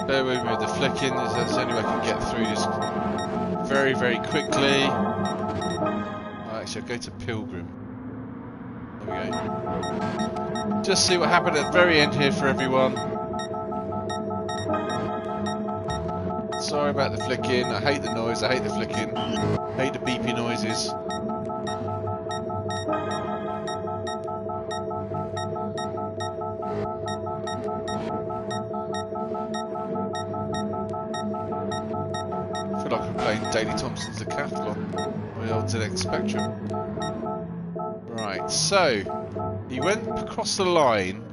bear with me with the flicking. That's the only way I can get through this very, very quickly. Actually, I'll go to Pilgrim. There we go. Just see what happened at the very end here for everyone. Sorry about the flicking. I hate the noise. I hate the flicking. I hate the beepy noises. I feel like I'm playing Daley Thompson's Decathlon on the old ZX Spectrum. Right, so he went across the line.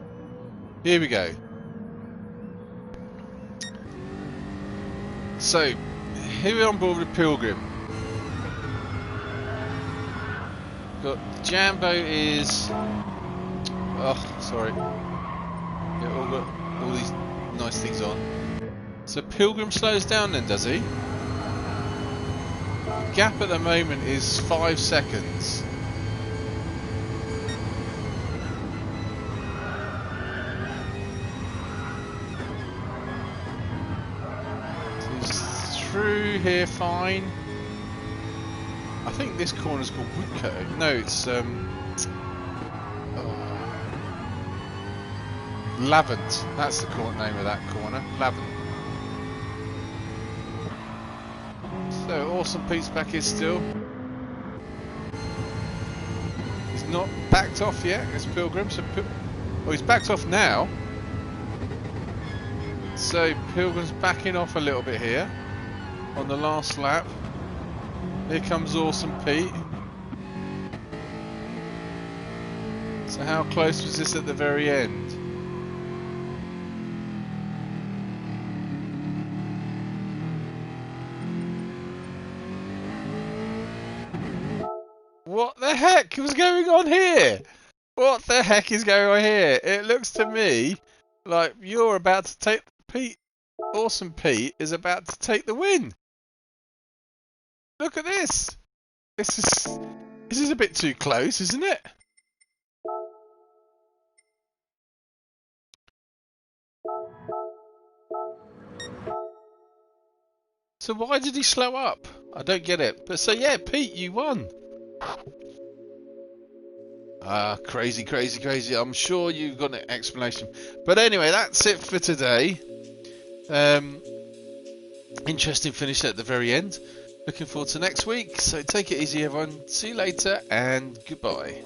Here we go. So here we're on board with Pilgrim. Got Jambo is. Oh, sorry. Yeah, all got all these nice things on. So Pilgrim slows down then, does he? The gap at the moment is 5 seconds. Through here, fine. I think this corner's called Woodcote. No, it's Lavant. That's the name of that corner, Lavant. So Awesome Pete's back here still. He's not backed off yet. It's Pilgrim. So well, he's backed off now. So Pilgrim's backing off a little bit here. On the last lap. Here comes Awesome Pete. So how close was this at the very end? What the heck was going on here? What the heck is going on here? It looks to me like you're about to take Pete. Awesome Pete is about to take the win. Look at this. This is a bit too close, isn't it? So why did he slow up? I don't get it. But so yeah, Pete, you won. Crazy, crazy, crazy. I'm sure you've got an explanation. But anyway, that's it for today. Interesting finish at the very end. Looking forward to next week. So take it easy, everyone. See you later and goodbye.